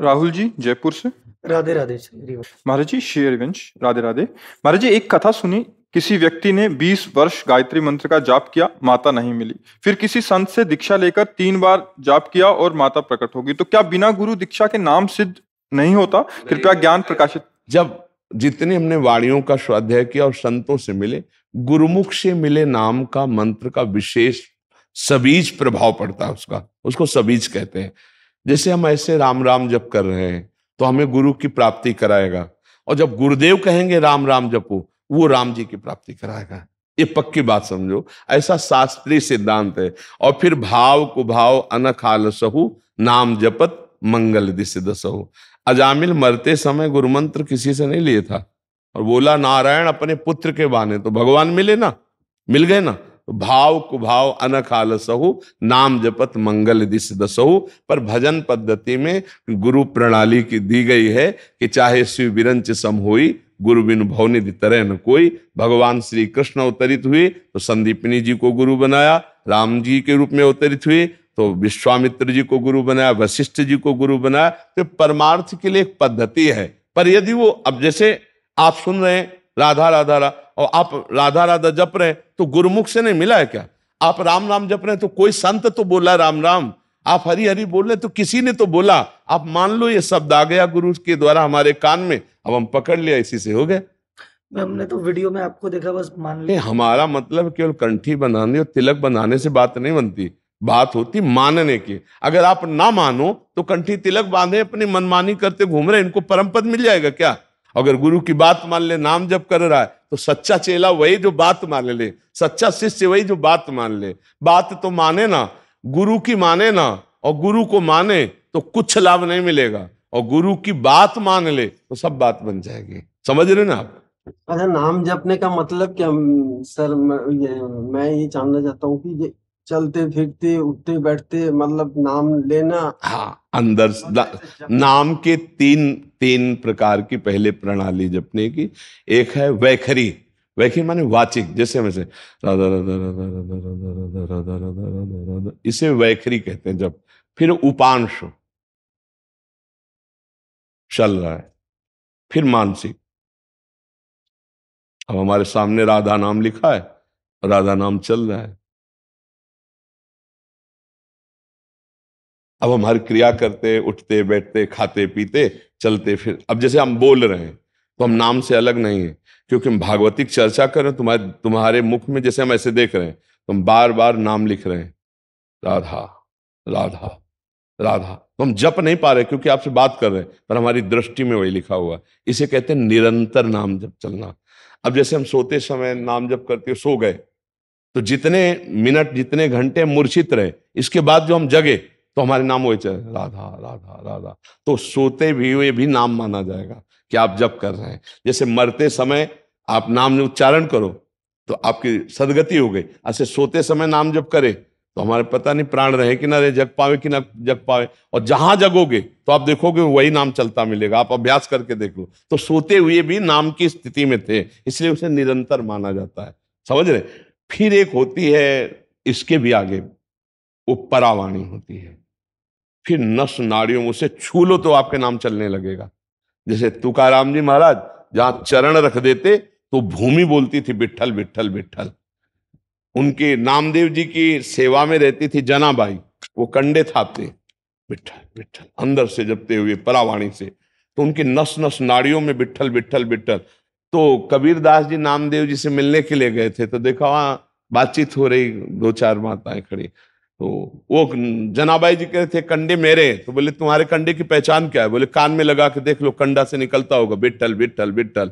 राहुल जी जयपुर से। राधे राधे श्री महाराज जी शेरवंश राधे राधे। महाराज जी एक कथा सुनी, किसी व्यक्ति ने 20 वर्ष गायत्री मंत्र का जाप किया, माता नहीं मिली। फिर किसी संत से दीक्षा लेकर 3 बार जाप किया और माता प्रकट होगी। तो क्या बिना गुरु दीक्षा के नाम सिद्ध नहीं होता? कृपया ज्ञान प्रकाशित। जब जितने हमने वाणियों का स्वाध्याय किया और संतों से मिले, गुरुमुख से मिले नाम का मंत्र का विशेष सबीज प्रभाव पड़ता है, उसको सबीज कहते हैं। जैसे हम ऐसे राम राम जप कर रहे हैं तो हमें गुरु की प्राप्ति कराएगा, और जब गुरुदेव कहेंगे राम राम जपो, वो राम जी की प्राप्ति कराएगा। ये पक्की बात समझो, ऐसा शास्त्रीय सिद्धांत है। और फिर भाव कुभाव अनख आलसहु, नाम जपत मंगल दिस दसहु। अजामिल मरते समय गुरु मंत्र किसी से नहीं लिए था और बोला नारायण अपने पुत्र के बाने, तो भगवान मिले ना, मिल गए ना। तो भाव कुभाव अनख आलसहु, नाम जपत मंगल दिस दसहु। पर भजन पद्धति में गुरु प्रणाली की दी गई है कि चाहे शिव विरंच सम होई, गुरु बिन भवनिधि तरह न कोई। भगवान श्री कृष्ण अवतरित हुए तो संदीपनी जी को गुरु बनाया, राम जी के रूप में अवतरित हुए तो विश्वामित्र जी को गुरु बनाया, वशिष्ठ जी को गुरु बनाया। तो परमार्थ के लिए एक पद्धति है। पर यदि वो, अब जैसे आप सुन रहे हैं राधा राधा रा, और आप राधा राधा जप रहे हैं तो गुरुमुख से नहीं मिला है क्या? आप राम राम जप रहे हैं तो कोई संत तो बोला राम राम, आप हरि हरि बोल रहे तो किसी ने तो बोला। आप मान लो ये शब्द आ गया गुरु के द्वारा हमारे कान में, अब हम पकड़ लिया, इसी से हो गए। हमने तो वीडियो में आपको देखा, बस मान लिया। हमारा मतलब केवल कंठी बनाने और तिलक बनाने से बात नहीं बनती, बात होती मानने की। अगर आप ना मानो तो कंठी तिलक बांधे अपनी मनमानी करते घूम रहे, इनको परम पद मिल जाएगा क्या? अगर गुरु की बात मान ले, नाम जप कर रहा है, तो सच्चा चेला वही जो बात मान ले, सच्चा शिष्य वही जो बात मान ले। बात तो माने ना, गुरु की माने ना, और गुरु को माने तो कुछ लाभ नहीं मिलेगा, और गुरु की बात मान ले तो सब बात बन जाएगी। समझ रहे ना आप? अच्छा, नाम जपने का मतलब क्या सर? मैं ये जानना चाहता हूँ कि ये चलते फिरते उठते बैठते मतलब नाम लेना। हाँ, अंदर नाम के तीन प्रकार की पहले प्रणाली जपने की। एक है वैखरी, वैखरी माने वाचिक, जैसे में से राधा राधा राधा राधा राधा राधा राधा राधा राधा, इसे वैखरी कहते हैं जब। फिर उपांश चल रहा है, फिर मानसिक। अब हमारे सामने राधा नाम लिखा है, राधा नाम चल रहा है। अब हम हर क्रिया करते, उठते बैठते, खाते पीते, चलते फिर, अब जैसे हम बोल रहे हैं तो हम नाम से अलग नहीं है, क्योंकि हम भागवतिक चर्चा कर रहे हैं। तुम्हारे मुख में जैसे हम ऐसे देख रहे हैं तो हम बार बार नाम लिख रहे हैं, राधा राधा राधा। तो हम जप नहीं पा रहे क्योंकि आपसे बात कर रहे हैं, पर हमारी दृष्टि में वही लिखा हुआ। इसे कहते हैं निरंतर नाम जप चलना। अब जैसे हम सोते समय नाम जप करते हुए सो गए, तो जितने मिनट जितने घंटे मूर्छित रहे, इसके बाद जो हम जगे तो हमारे नाम वही चले, राधा राधा राधा। तो सोते भी हुए भी नाम माना जाएगा कि आप जप कर रहे हैं। जैसे मरते समय आप नाम उच्चारण करो तो आपकी सदगति हो गई। ऐसे सोते समय नाम जप करे तो हमारे पता नहीं प्राण रहे कि ना रहे, जग पावे कि ना जग पावे। और जहां जगोगे तो आप देखोगे वही नाम चलता मिलेगा। आप अभ्यास करके देख लो। तो सोते हुए भी नाम की स्थिति में थे, इसलिए उसे निरंतर माना जाता है। समझ रहे? फिर एक होती है इसके भी आगे, वो परावाणी होती है। फिर नस नाड़ियों में उसे छू लो तो आपके नाम चलने लगेगा। जैसे तुकाराम जी महाराज जहां चरण रख देते तो भूमि बोलती थी विट्ठल विट्ठल विट्ठल। उनके नामदेव जी की सेवा में रहती थी जनाबाई, वो कंडे थापते विट्ठल विट्ठल अंदर से जपते हुए परावाणी से, तो उनकी नस नस नाड़ियों में विट्ठल विट्ठल विट्ठल। तो कबीरदास जी नामदेव जी से मिलने के लिए गए थे, तो देखा वहां बातचीत हो रही, 2-4 माताएं खड़ी। तो वो जनाबाई जी कह रहे थे कंडे मेरे, तो बोले तुम्हारे कंडे की पहचान क्या है? बोले कान में लगा के देख लो, कंडा से निकलता होगा विट्ठल विट्ठल विट्ठल।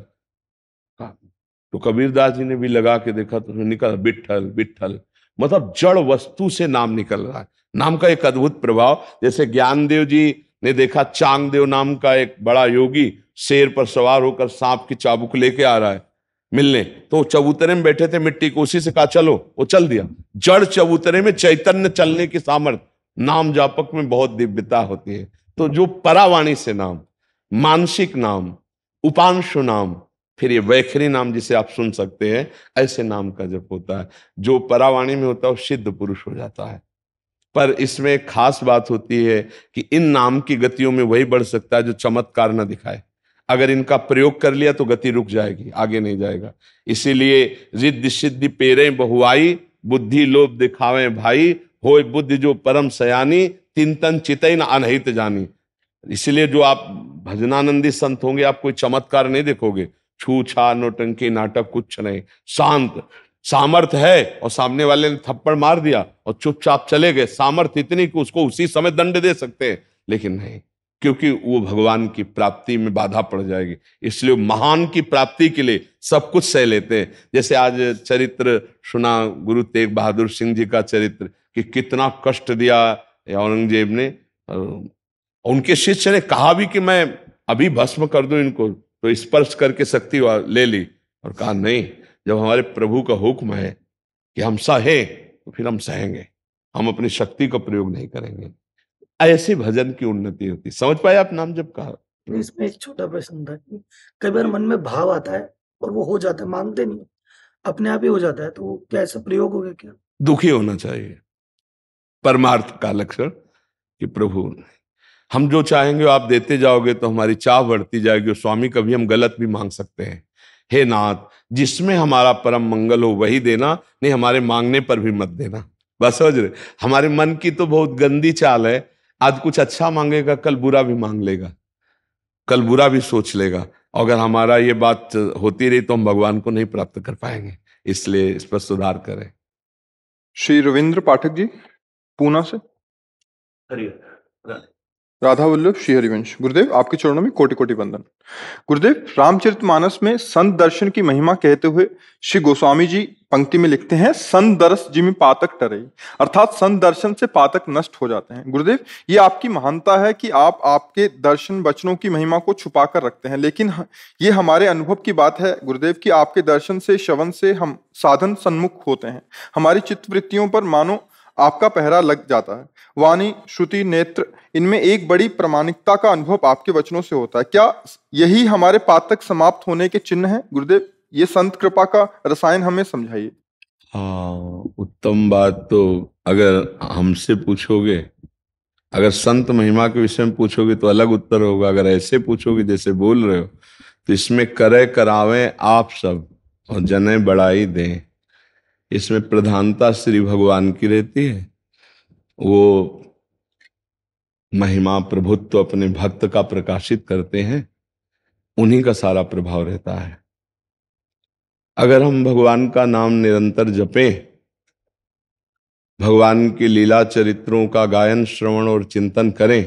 तो कबीरदास जी ने भी लगा के देखा तो निकल विट्ठल विट्ठल। मतलब जड़ वस्तु से नाम निकल रहा है। नाम का एक अद्भुत प्रभाव। जैसे ज्ञानदेव जी ने देखा चांगदेव नाम का एक बड़ा योगी शेर पर सवार होकर सांप की चाबुक लेके आ रहा है मिलने, तो चबूतरे में बैठे थे मिट्टी को, उसी से कहा चलो, वो चल दिया। जड़ चबूतरे में चैतन्य चलने की सामर्थ्य। नाम जापक में बहुत दिव्यता होती है। तो जो परावाणी से नाम, मानसिक नाम, उपांशु नाम, फिर ये वैखरी नाम जिसे आप सुन सकते हैं, ऐसे नाम का जप होता है। जो परावाणी में होता है वो सिद्ध पुरुष हो जाता है। पर इसमें एक खास बात होती है कि इन नाम की गतियों में वही बढ़ सकता है जो चमत्कार न दिखाए। अगर इनका प्रयोग कर लिया तो गति रुक जाएगी, आगे नहीं जाएगा। इसीलिए रिद्धि सिद्धि पेरे बहुआई, बुद्धि लोभ दिखावे भाई, होय बुद्धि जो परम सयानी, तीन तन चितई न अनहित जानी। इसलिए जो आप भजनानंदी संत होंगे, आप कोई चमत्कार नहीं देखोगे, छू छा नोटंकी नाटक कुछ नहीं, शांत। सामर्थ है और सामने वाले ने थप्पड़ मार दिया और चुपचाप चले गए, सामर्थ इतनी कि उसको उसी समय दंड दे सकते हैं, लेकिन नहीं, क्योंकि वो भगवान की प्राप्ति में बाधा पड़ जाएगी। इसलिए महान की प्राप्ति के लिए सब कुछ सह लेते हैं। जैसे आज चरित्र सुना गुरु तेग बहादुर सिंह जी का चरित्र, कि कितना कष्ट दिया औरंगजेब ने। उनके शिष्य ने कहा भी कि मैं अभी भस्म कर दूं इनको, तो स्पर्श करके शक्ति ले ली, और कहा नहीं, जब हमारे प्रभु का हुक्म है कि हम सहे तो फिर हम सहेंगे, हम अपनी शक्ति का प्रयोग नहीं करेंगे। ऐसे भजन की उन्नति होती। समझ पाए आप नाम जब कहा? इसमें एक छोटा प्रश्न था कि कई बार मन में भाव आता है और वो हो जाता है, मांगते नहीं, अपने आप ही हो जाता है, तो वो क्या ऐसा प्रयोग हो गया क्या? दुखी होना चाहिए, परमार्थ का लक्षण, कि प्रभु हम जो चाहेंगे आप देते जाओगे तो हमारी चाह बढ़ती जाएगी। और स्वामी कभी हम गलत भी मांग सकते हैं, हे नाथ जिसमें हमारा परम मंगल हो वही देना, नहीं हमारे मांगने पर भी मत देना। बस समझ रहे, हमारे मन की तो बहुत गंदी चाल है, आज कुछ अच्छा मांगेगा कल बुरा भी मांग लेगा, कल बुरा भी सोच लेगा। अगर हमारा ये बात होती रही तो हम भगवान को नहीं प्राप्त कर पाएंगे, इसलिए इस पर सुधार करें। श्री रविंद्र पाठक जी पूना से। राधा वल्लभ श्री हरिवंश। गुरुदेव आपके चरणों में कोटि कोटि वंदन। गुरुदेव रामचरितमानस में संत दर्शन की महिमा कहते हुए श्री गोस्वामी जी पंक्ति में लिखते हैं, संत दर्श जिमि पातक टरे, अर्थात संत दर्शन से पातक नष्ट हो जाते हैं। गुरुदेव ये आपकी महानता है कि आप आपके दर्शन वचनों की महिमा को छुपा कर रखते हैं, लेकिन ये हमारे अनुभव की बात है गुरुदेव कि आपके दर्शन से, श्रवण से हम साधन सन्मुख होते हैं, हमारी चित्तवृत्तियों पर मानो आपका पहरा लग जाता है। वाणी, श्रुति, नेत्र, इनमें एक बड़ी प्रामाणिकता का अनुभव आपके वचनों से होता है। क्या यही हमारे पातक समाप्त होने के चिन्ह हैं? गुरुदेव ये संत कृपा का रसायन हमें समझाइए। हाँ, उत्तम बात। तो अगर हमसे पूछोगे, अगर संत महिमा के विषय में पूछोगे तो अलग उत्तर होगा। अगर ऐसे पूछोगे जैसे बोल रहे हो, तो इसमें करे करावें आप सब और जने बढ़ाई दें, इसमें प्रधानता श्री भगवान की रहती है। वो महिमा प्रभुत्व अपने भक्त का प्रकाशित करते हैं, उन्हीं का सारा प्रभाव रहता है। अगर हम भगवान का नाम निरंतर जपें, भगवान की लीला चरित्रों का गायन, श्रवण और चिंतन करें,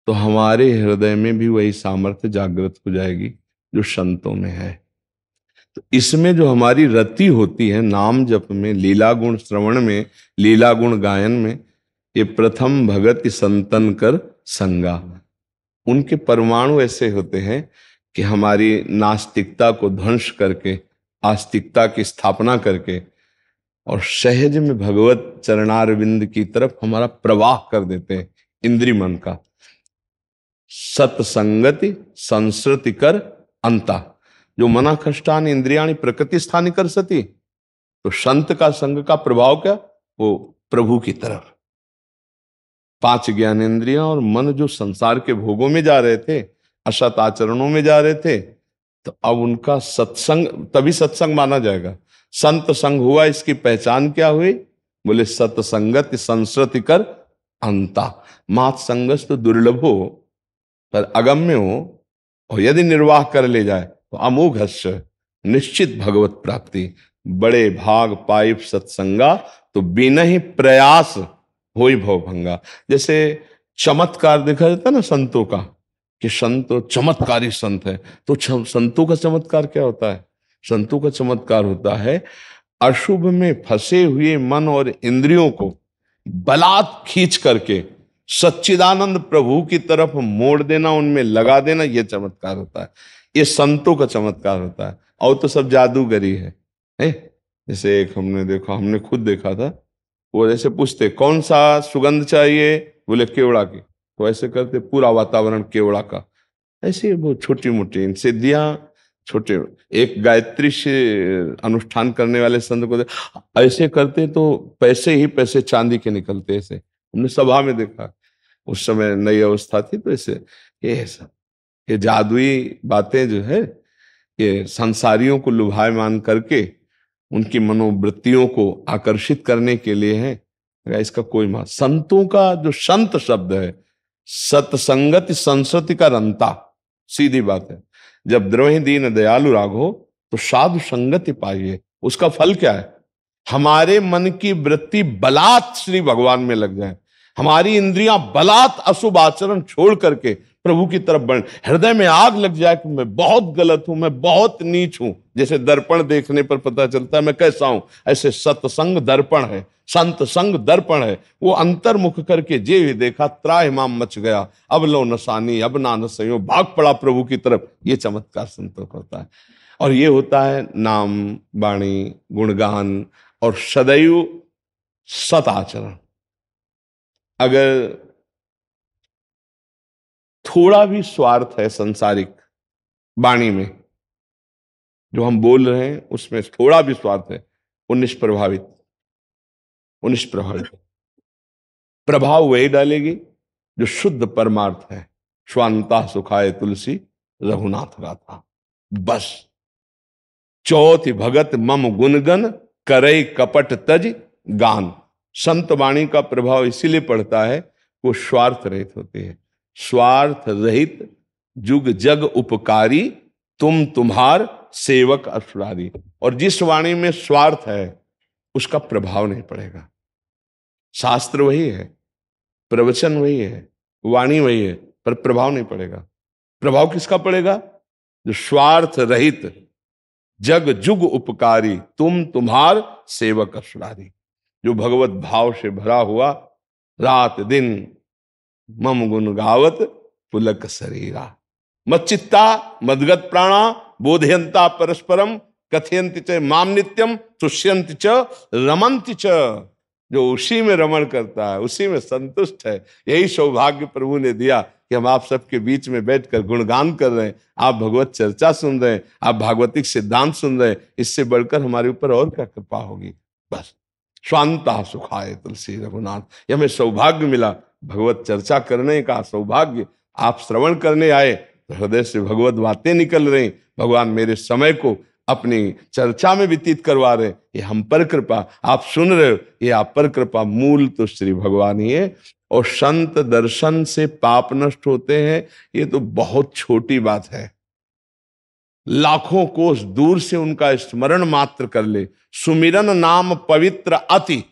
तो हमारे हृदय में भी वही सामर्थ्य जागृत हो जाएगी जो संतों में है। तो इसमें जो हमारी रति होती है नाम जप में, लीला गुण श्रवण में, लीला गुण गायन में, ये प्रथम भगत संतन कर संगा। उनके परमाणु ऐसे होते हैं कि हमारी नास्तिकता को ध्वंस करके आस्तिकता की स्थापना करके और सहज में भगवत चरणारविंद की तरफ हमारा प्रवाह कर देते हैं इंद्रिय मन का। सत्संगति संस्कृति कर अंता, जो मना कष्टानि इंद्रियाणि प्रकृति स्थानि कर सती। तो संत का संग का प्रभाव क्या? वो प्रभु की तरफ। 5 ज्ञानेंद्रियां और मन जो संसार के भोगों में जा रहे थे, असत आचरणों में जा रहे थे, तो अब उनका सत्संग, तभी सत्संग माना जाएगा। संत संग हुआ, इसकी पहचान क्या हुई? बोले सत्संगति संस्कृति कर अंता। मात संगस तो दुर्लभ हो पर अगम्य हो, और यदि निर्वाह कर ले जाए तो अमोघ निश्चित भगवत प्राप्ति। बड़े भाग पाइप सत्संगा, तो बिना ही प्रयास होई भव भंगा। जैसे चमत्कार देखा जाता है ना संतों का, कि संत चमत्कारी संत है, तो संतों का चमत्कार क्या होता है? संतों का चमत्कार होता है अशुभ में फंसे हुए मन और इंद्रियों को बलात् खींच करके सच्चिदानंद प्रभु की तरफ मोड़ देना, उनमें लगा देना, यह चमत्कार होता है। ये संतों का चमत्कार होता है। और तो सब जादूगरी है। जैसे एक हमने खुद देखा था, वो जैसे पूछते कौन सा सुगंध चाहिए, बोले केवड़ा की, तो ऐसे करते पूरा वातावरण केवड़ा का। ऐसे वो छोटी मोटी सिद्धियां छोटे एक गायत्री से अनुष्ठान करने वाले संत को ऐसे करते तो पैसे ही पैसे चांदी के निकलते, ऐसे हमने सभा में देखा। उस समय नई अवस्था थी, तो ऐसे ये जादुई बातें जो है ये संसारियों को लुभायमान करके उनकी मनोवृत्तियों को आकर्षित करने के लिए है। इसका कोई मान, संतों का जो संत शब्द है, सत्संगति संस्कृति का रंता, सीधी बात है। जब द्रोही दीन दयालु राघो तो साधु संगति पाइए। उसका फल क्या है? हमारे मन की वृत्ति बलात् श्री भगवान में लग जाए, हमारी इंद्रियां बलात् अशुभ आचरण छोड़ करके प्रभु की तरफ बढ़, हृदय में आग लग जाए कि मैं बहुत गलत हूं, मैं बहुत नीच हूं। जैसे दर्पण देखने पर पता चलता है मैं कैसा हूं, ऐसे सत्संग दर्पण है, संत संग दर्पण है। वो अंतर्मुख करके जे भी देखा त्राहिमाम मच गया, अब लो नसानी अब ना नसयो, भाग पड़ा प्रभु की तरफ। ये चमत्कार संतों का होता है। और ये होता है नाम वाणी गुणगान और सदैव सत आचरण। अगर थोड़ा भी स्वार्थ है सांसारिक वाणी में, जो हम बोल रहे हैं उसमें थोड़ा भी स्वार्थ है, वो निष्प्रभावित प्रभाव वही डालेगी जो शुद्ध परमार्थ है। स्वांता सुखाए तुलसी रघुनाथ गाथा। बस चौथी भगत मम गुणगन करई कपट तज गान। संत वाणी का प्रभाव इसीलिए पड़ता है वो स्वार्थ रहित होती है। स्वार्थ रहित जुग जग उपकारी, तुम तुम्हार सेवक असुरारी। और जिस वाणी में स्वार्थ है उसका प्रभाव नहीं पड़ेगा। शास्त्र वही है, प्रवचन वही है, वाणी वही है, पर प्रभाव नहीं पड़ेगा। प्रभाव किसका पड़ेगा? जो स्वार्थ रहित जग जुग उपकारी, तुम तुम्हार सेवक असुरारी। जो भगवत भाव से भरा हुआ रात दिन मम गुण गावत पुलक शरीरा, मच्चित्ता मदगत प्राणा बोधयंता परस्परम कथयंति च माम नित्यम तुष्यंति च रमंति च। जो उसी में रमण करता है, उसी में संतुष्ट है। यही सौभाग्य प्रभु ने दिया कि हम आप सबके बीच में बैठकर गुणगान कर रहे हैं, आप भगवत चर्चा सुन रहे हैं, आप भागवतिक सिद्धांत सुन रहे हैं। इससे बढ़कर हमारे ऊपर और क्या कृपा होगी। बस स्वांता सुखाए तुलसी रघुनाथ, ये हमें सौभाग्य मिला, भगवत चर्चा करने का सौभाग्य। आप श्रवण करने आए तो हृदय से भगवत बातें निकल रही। भगवान मेरे समय को अपनी चर्चा में व्यतीत करवा रहे, ये हम पर कृपा। आप सुन रहे हो, ये आप पर कृपा। मूल तो श्री भगवान ही है। और संत दर्शन से पाप नष्ट होते हैं, ये तो बहुत छोटी बात है। लाखों कोस दूर से उनका स्मरण मात्र कर ले। सुमिरन नाम पवित्र अति,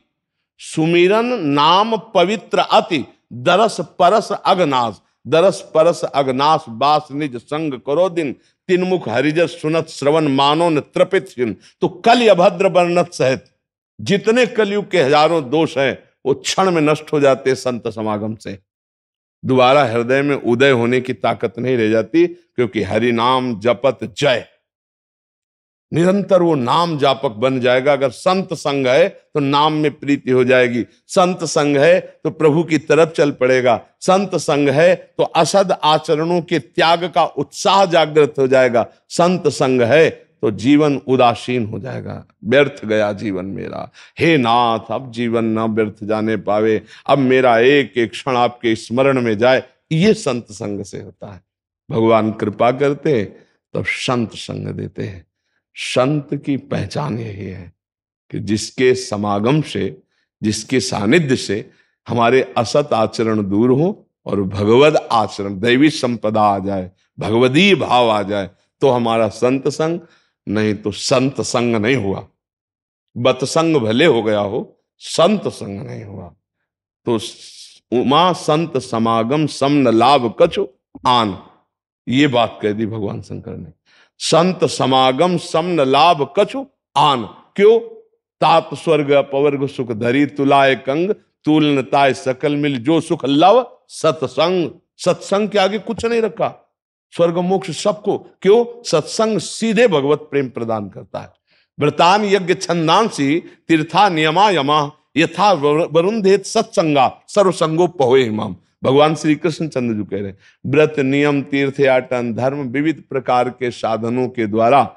सुमिरन नाम पवित्र अति, दरस परस अगनाश, दरस परस अगनाश बास निज संग करो दिन, तिनमुख हरिजस सुनत श्रवण मानो न त्रपित छिन। तो कल अभद्र वर्णत सहित जितने कलयुग के हजारों दोष हैं वो क्षण में नष्ट हो जाते संत समागम से। दोबारा हृदय में उदय होने की ताकत नहीं रह जाती, क्योंकि हरि नाम जपत जय, निरंतर वो नाम जापक बन जाएगा। अगर संत संग है तो नाम में प्रीति हो जाएगी, संत संग है तो प्रभु की तरफ चल पड़ेगा, संत संग है तो असद आचरणों के त्याग का उत्साह जागृत हो जाएगा, संत संग है तो जीवन उदासीन हो जाएगा। व्यर्थ गया जीवन मेरा, हे नाथ अब जीवन ना व्यर्थ जाने पावे, अब मेरा एक एक क्षण आपके स्मरण में जाए। ये संत संग से होता है। भगवान कृपा करते हैं तो संत संग देते हैं। संत की पहचान यही है कि जिसके समागम से, जिसके सानिध्य से हमारे असत आचरण दूर हो और भगवद आचरण, दैवी संपदा आ जाए, भगवदीय भाव आ जाए, तो हमारा संत संग। नहीं तो संत संग नहीं हुआ, बतसंग भले हो गया हो, संत संग नहीं हुआ। तो उमा संत समागम सम न लाभ कछु आन, ये बात कह दी भगवान शंकर ने। संत समागम सम न लाभ कछु आन, क्यों? तात स्वर्ग अपवर्ग सुख धरी, तुलाए कंग तुलनताय सकल मिल, जो सुख लव सत्संग। सत्संग के आगे कुछ नहीं रखा, स्वर्ग मोक्ष सबको। क्यों? सत्संग सीधे भगवत प्रेम प्रदान करता है। व्रतान यज्ञ छंदांसी तीर्था नियमा यमा, यथा वरुंधेत सत्संगा सर्वसंगोपहोय इमाम। भगवान श्री कृष्ण चंद्र जी कह रहे हैं, व्रत नियम तीर्थयाटन धर्म विविध प्रकार के साधनों के द्वारा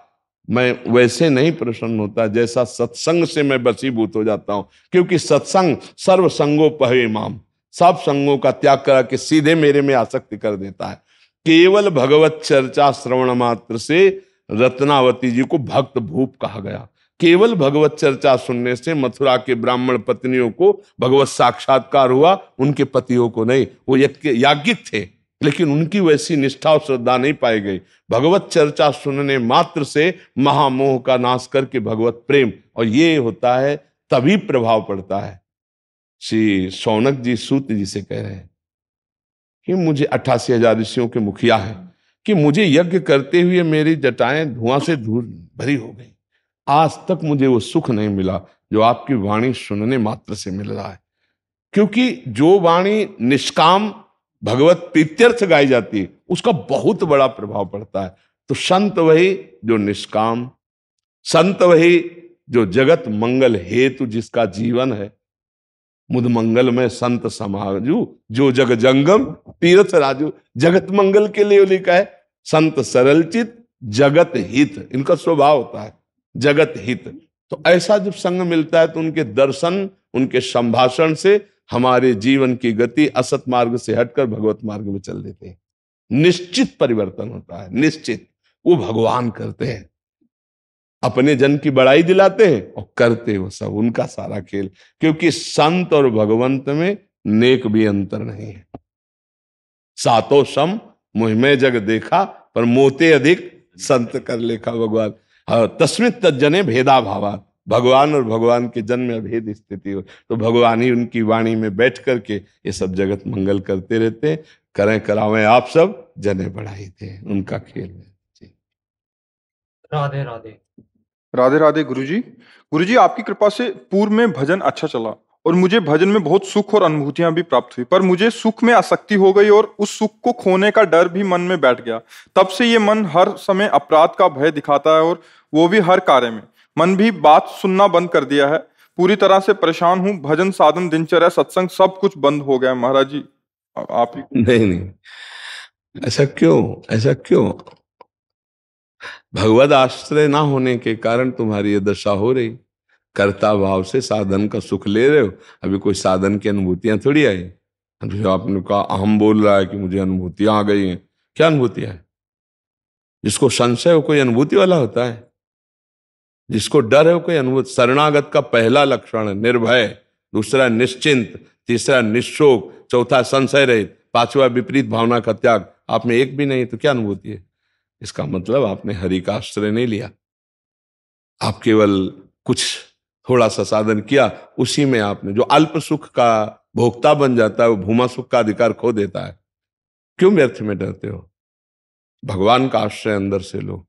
मैं वैसे नहीं प्रसन्न होता जैसा सत्संग से मैं वशीभूत हो जाता हूं। क्योंकि सत्संग सर्व संगोपहवे माम, सब संगों का त्याग करा के सीधे मेरे में आसक्ति कर देता है। केवल भगवत चर्चा श्रवण मात्र से रत्नावती जी को भक्त भूप कहा गया। केवल भगवत चर्चा सुनने से मथुरा के ब्राह्मण पत्नियों को भगवत साक्षात्कार हुआ, उनके पतियों को नहीं। वो याज्ञिक थे लेकिन उनकी वैसी निष्ठा और श्रद्धा नहीं पाई गई। भगवत चर्चा सुनने मात्र से महामोह का नाश करके भगवत प्रेम, और ये होता है तभी प्रभाव पड़ता है। श्री शौनक जी सूत जी से कह रहे हैं कि मुझे 88,000 ऋषियों के मुखिया है कि मुझे यज्ञ करते हुए मेरी जटाएं धुआं से धूल भरी हो गई। आज तक मुझे वो सुख नहीं मिला जो आपकी वाणी सुनने मात्र से मिल रहा है। क्योंकि जो वाणी निष्काम भगवत प्रीत्यर्थ गाई जाती है उसका बहुत बड़ा प्रभाव पड़ता है। तो संत वही जो निष्काम, संत वही जो जगत मंगल हेतु जिसका जीवन है। मुद मंगल में संत समाजू जो जग जंगम तीर्थ राजू। जगत मंगल के लिए लिखा है संत सरलचित जगत हित, इनका स्वभाव होता है जगत हित। तो ऐसा जब संग मिलता है तो उनके दर्शन, उनके संभाषण से हमारे जीवन की गति असत मार्ग से हटकर भगवत मार्ग में चल देते हैं। निश्चित परिवर्तन होता है, निश्चित। वो भगवान करते हैं, अपने जन की बड़ाई दिलाते हैं और करते वो सब उनका सारा खेल। क्योंकि संत और भगवंत में नेक भी अंतर नहीं है। सातों सम मुँह में जग देखा पर मोते अधिक संत कर लेखा। भगवान तस्मित तज्जने भेदा भावा, भगवान और भगवान के जन में अभेद स्थिति हो। तो भगवान ही उनकी वाणी में बैठ करके ये सब जगत मंगल करते रहते हैं। करें करावें आप सब जने बढ़ाई थे, उनका खेल है। राधे राधे। राधे राधे गुरुजी। गुरुजी आपकी कृपा से पूर्व में भजन अच्छा चला और मुझे भजन में बहुत सुख और अनुभूतियां भी प्राप्त हुई, पर मुझे सुख में आसक्ति हो गई और उस सुख को खोने का डर भी मन में बैठ गया। तब से ये मन हर समय अपराध का भय दिखाता है और वो भी हर कार्य में। मन भी बात सुनना बंद कर दिया है। पूरी तरह से परेशान हूँ। भजन साधन दिनचर्या सत्संग सब कुछ बंद हो गया है। महाराज जी आप ही। नहीं, ऐसा क्यों, ऐसा क्यों? भगवद आश्रय ना होने के कारण तुम्हारी ये दशा हो रही। कर्ता भाव से साधन का सुख ले रहे हो। अभी कोई साधन की अनुभूतियां थोड़ी आई। अभी आपने कहा अहम बोल रहा है कि मुझे अनुभूतियां आ गई हैं। क्या अनुभूतियां है? जिसको संशय हो कोई अनुभूति वाला होता है, जिसको डर है वो कोई अनुभूति। शरणागत का पहला लक्षण है निर्भय, दूसरा निश्चिंत, तीसरा निशोक, चौथा संशय रहित, पांचवा विपरीत भावना का त्याग। आप में एक भी नहीं तो क्या अनुभूति है? इसका मतलब आपने हरि का आश्रय नहीं लिया। आप केवल कुछ थोड़ा सा साधन किया, उसी में आपने जो अल्प सुख का भोक्ता बन जाता है वो भूमा सुख का अधिकार खो देता है। क्यों व्यर्थ में डरते हो? भगवान का आश्रय अंदर से लो।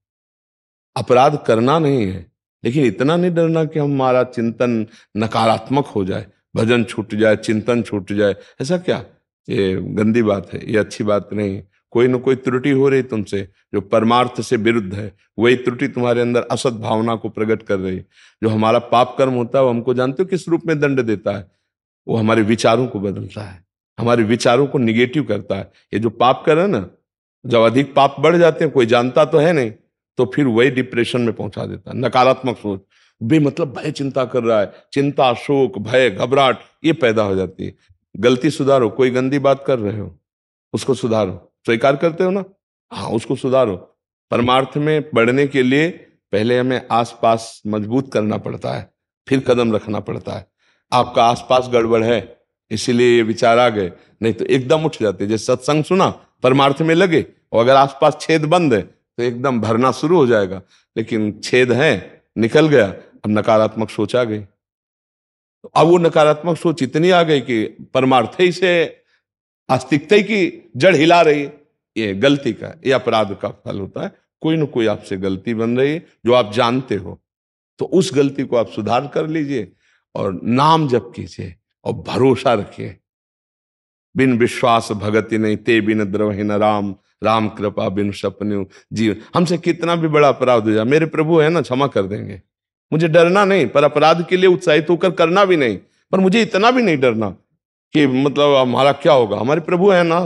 अपराध करना नहीं है, लेकिन इतना नहीं डरना कि हमारा चिंतन नकारात्मक हो जाए, भजन छूट जाए, चिंतन छूट जाए। ऐसा क्या? ये गंदी बात है, ये अच्छी बात नहीं। कोई न कोई त्रुटि हो रही तुमसे जो परमार्थ से विरुद्ध है। वही त्रुटि तुम्हारे अंदर असत भावना को प्रकट कर रही है। जो हमारा पाप कर्म होता है वो हमको जानते हो किस रूप में दंड देता है? वो हमारे विचारों को बदलता है, हमारे विचारों को निगेटिव करता है। ये जो पाप कर है ना, जब अधिक पाप बढ़ जाते हैं, कोई जानता तो है नहीं, तो फिर वही डिप्रेशन में पहुंचा देता है। नकारात्मक सोच, बेमतलब भय चिंता कर रहा है, चिंता, शोक, भय, घबराहट ये पैदा हो जाती है। गलती सुधारो। कोई गंदी बात कर रहे हो उसको सुधारो। स्वीकार करते हो ना, हाँ उसको सुधारो। परमार्थ में बढ़ने के लिए पहले हमें आसपास मजबूत करना पड़ता है, फिर कदम रखना पड़ता है। आपका आसपास गड़बड़ है इसीलिए ये विचार आ गए, नहीं तो एकदम उठ जाते। जैसे सत्संग सुना, परमार्थ में लगे, और अगर आसपास छेद बंद है तो एकदम भरना शुरू हो जाएगा। लेकिन छेद है, निकल गया, अब नकारात्मक सोच आ गई। तो अब वो नकारात्मक सोच इतनी आ गई कि परमार्थ ही से आस्तिकता की जड़ हिला रही है। ये गलती का, ये अपराध का फल होता है। कोई ना कोई आपसे गलती बन रही है जो आप जानते हो, तो उस गलती को आप सुधार कर लीजिए और नाम जप कीजिए और भरोसा रखिए। बिन विश्वास भगति नहीं, ते बिन द्रवहि न राम, राम कृपा बिन सपन्यु जीवन। हमसे कितना भी बड़ा अपराध हो जाए, मेरे प्रभु है ना, क्षमा कर देंगे। मुझे डरना नहीं, पर अपराध के लिए उत्साहित होकर करना भी नहीं, पर मुझे इतना भी नहीं डरना कि मतलब हमारा क्या होगा, हमारे प्रभु है ना,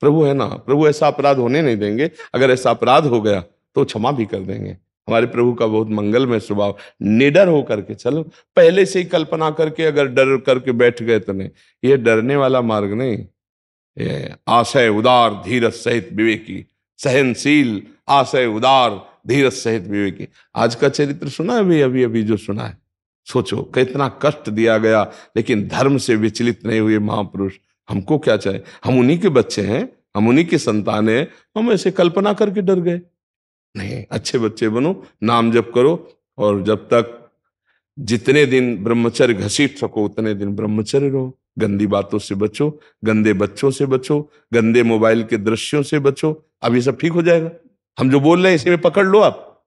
प्रभु है ना, प्रभु ऐसा अपराध होने नहीं देंगे। अगर ऐसा अपराध हो गया तो क्षमा भी कर देंगे। हमारे प्रभु का बहुत मंगलमय स्वभाव। निडर होकर के चलो, पहले से ही कल्पना करके अगर डर करके बैठ गए तो नहीं, ये डरने वाला मार्ग नहीं। ये आशय उदार धीरज सहित विवेकी, सहनशील आशय उदार धीरज सहित विवेकी। आज का चरित्र सुना है अभी अभी अभी जो सुना है, सोचो कितना कष्ट दिया गया, लेकिन धर्म से विचलित नहीं हुए महापुरुष। हमको क्या चाहिए, हम उन्हीं के बच्चे हैं, हम उन्हीं की संतान हैं, हम ऐसे कल्पना करके डर गए? नहीं, अच्छे बच्चे बनो, नाम जप करो, और जब तक जितने दिन ब्रह्मचर्य घसीट सको उतने दिन ब्रह्मचर्य रहो। गंदी बातों से बचो, गंदे बच्चों से बचो, गंदे मोबाइल के दृश्यों से बचो। अब ये सब ठीक हो जाएगा। हम जो बोल रहे हैं इसी में पकड़ लो आप,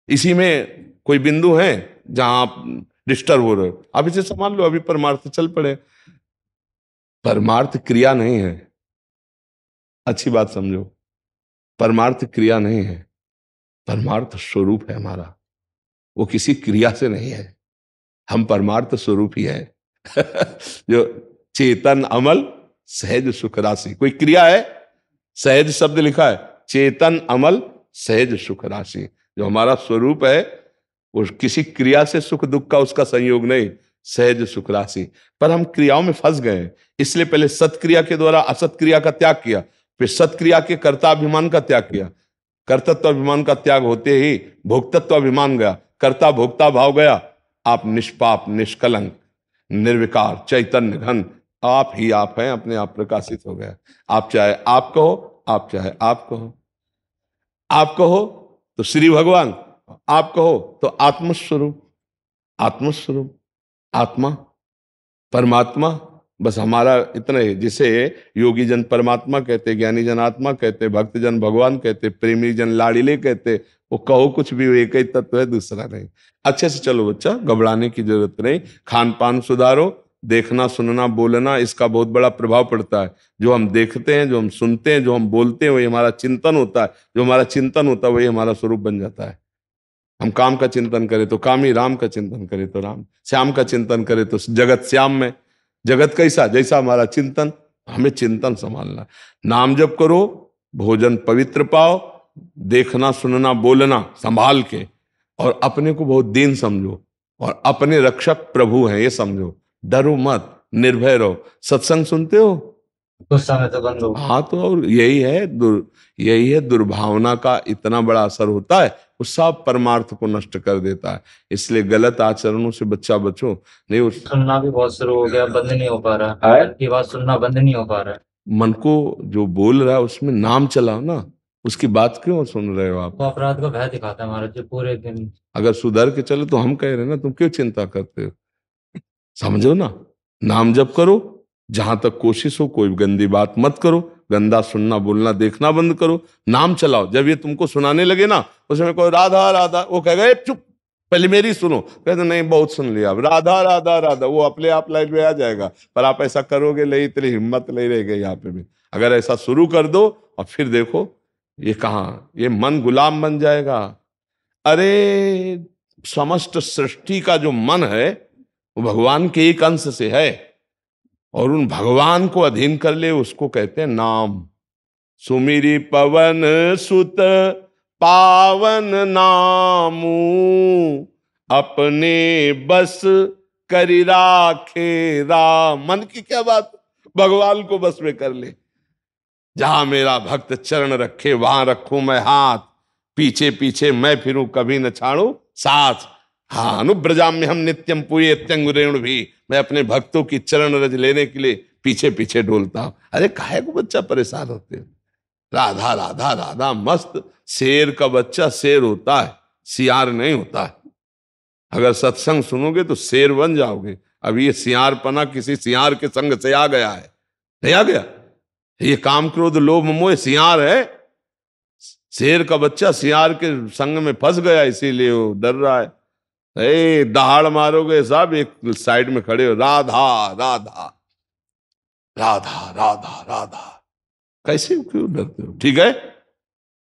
इसी में कोई बिंदु है जहां आप डिस्टर्ब हो रहे हो, आप इसे संभाल लो, अभी परमार्थ चल पड़े। परमार्थ क्रिया नहीं है, अच्छी बात समझो, परमार्थ क्रिया नहीं है, परमार्थ स्वरूप है हमारा, वो किसी क्रिया से नहीं है। हम परमार्थ स्वरूप ही है। जो चेतन अमल सहज सुख राशि, कोई क्रिया है? सहज शब्द लिखा है, चेतन अमल सहज सुख राशि। जो हमारा स्वरूप है वो किसी क्रिया से सुख दुख का उसका संयोग नहीं, सहज सुख राशि। पर हम क्रियाओं में फंस गए, इसलिए पहले सत्क्रिया के द्वारा असत क्रिया का त्याग किया, फिर सत्क्रिया के कर्ताभिमान का त्याग किया। कर्तत्व अभिमान का त्याग होते ही भोक्तत्व अभिमान गया, कर्ता भोक्ता भाव गया। आप निष्पाप निष्कलंक निर्विकार चैतन्य घन आप ही आप हैं, अपने आप प्रकाशित हो गया। आप चाहे आप कहो, आप चाहे आप कहो, आप कहो तो श्री भगवान, आप कहो तो आत्मस्वरूप, आत्मस्वरूप आत्मा परमात्मा। बस हमारा इतना ही, जिसे योगी जन परमात्मा कहते, ज्ञानी जन आत्मा कहते, भक्त जन भगवान कहते, प्रेमी जन लाड़िले कहते। वो कहो कुछ भी, वो एक ही तत्व है, दूसरा नहीं। अच्छे से चलो बच्चा, घबराने की जरूरत नहीं। खान पान सुधारो, देखना सुनना बोलना, इसका बहुत बड़ा प्रभाव पड़ता है। जो हम देखते हैं, जो हम सुनते हैं, जो हम बोलते हैं, वही हमारा चिंतन होता है। जो हमारा चिंतन होता है वही हमारा स्वरूप बन जाता है। हम काम का चिंतन करें तो काम ही, राम का चिंतन करें तो राम, श्याम का चिंतन करें तो जगत श्याम में। जगत कैसा, जैसा हमारा चिंतन। हमें चिंतन संभालना। नाम जप करो, भोजन पवित्र पाओ, देखना सुनना बोलना संभाल के, और अपने को बहुत दीन समझो, और अपने रक्षक प्रभु हैं ये समझो। डरो मत, निर्भय रहो। सत्संग सुनते हो? कुछ समय तो बंद हो। हाँ, तो और यही है दुर्भावना का इतना बड़ा असर होता है, वो सब परमार्थ को नष्ट कर देता है। इसलिए गलत आचरणों से बच्चा बचो। नहीं, उस सुनना भी बहुत शुरू हो गया, बंद नहीं हो पा रहा है? मन की बात सुनना बंद नहीं हो पा रहा है। मन को जो बोल रहा है उसमें नाम चलाओ ना, उसकी बात क्यों सुन रहे हो आप? वो अपराध का भय दिखाता है महाराज जी पूरे दिन। अगर सुधर के चलो तो हम कह रहे हैं ना, तुम क्यों चिंता करते हो? समझो ना, नाम जप करो, जहां तक कोशिश हो कोई गंदी बात मत करो, गंदा सुनना बोलना देखना बंद करो, नाम चलाओ। जब ये तुमको सुनाने लगे ना, उसमें कोई राधा राधा, वो कहेगा "ए, चुप, पहले मेरी सुनो"। कहते नहीं, बहुत सुन लिया, अब राधा राधा राधा, वो अपने आप लाइन में आ जाएगा। पर आप ऐसा करोगे नहीं, इतनी हिम्मत नहीं रहेगी यहाँ पे भी। अगर ऐसा शुरू कर दो और फिर देखो ये कहाँ, ये मन गुलाम बन जाएगा। अरे समस्त सृष्टि का जो मन है वो भगवान के एक अंश से है, और उन भगवान को अधीन कर ले उसको कहते हैं नाम। सुमिरी पवन सुत पावन नामू, अपने बस करी राखे राम। मन की क्या बात, भगवान को बस में कर ले। जहां मेरा भक्त चरण रखे वहां रखूं मैं हाथ, पीछे पीछे मैं फिरूं कभी न छाड़ू साथ। हाँ, अनुब्रजाम में हम नित्यम पूये त्यंगुरेणु भी, मैं अपने भक्तों की चरण रज लेने के लिए पीछे पीछे डोलता हूं। अरे काहे को बच्चा परेशान होते हो? राधा राधा राधा मस्त। शेर का बच्चा शेर होता है, सियार नहीं होता है। अगर सत्संग सुनोगे तो शेर बन जाओगे। अब ये सियारपना किसी सियार के संग से आ गया है, नहीं आ गया? ये काम क्रोध लोभ मोह सियार है। शेर का बच्चा सियार के संग में फंस गया, इसीलिए वो डर रहा है। दहाड़ मारोगे साहब, एक साइड में खड़े हो, राधा राधा राधा राधा राधा। कैसे क्यों डरते हो? ठीक है,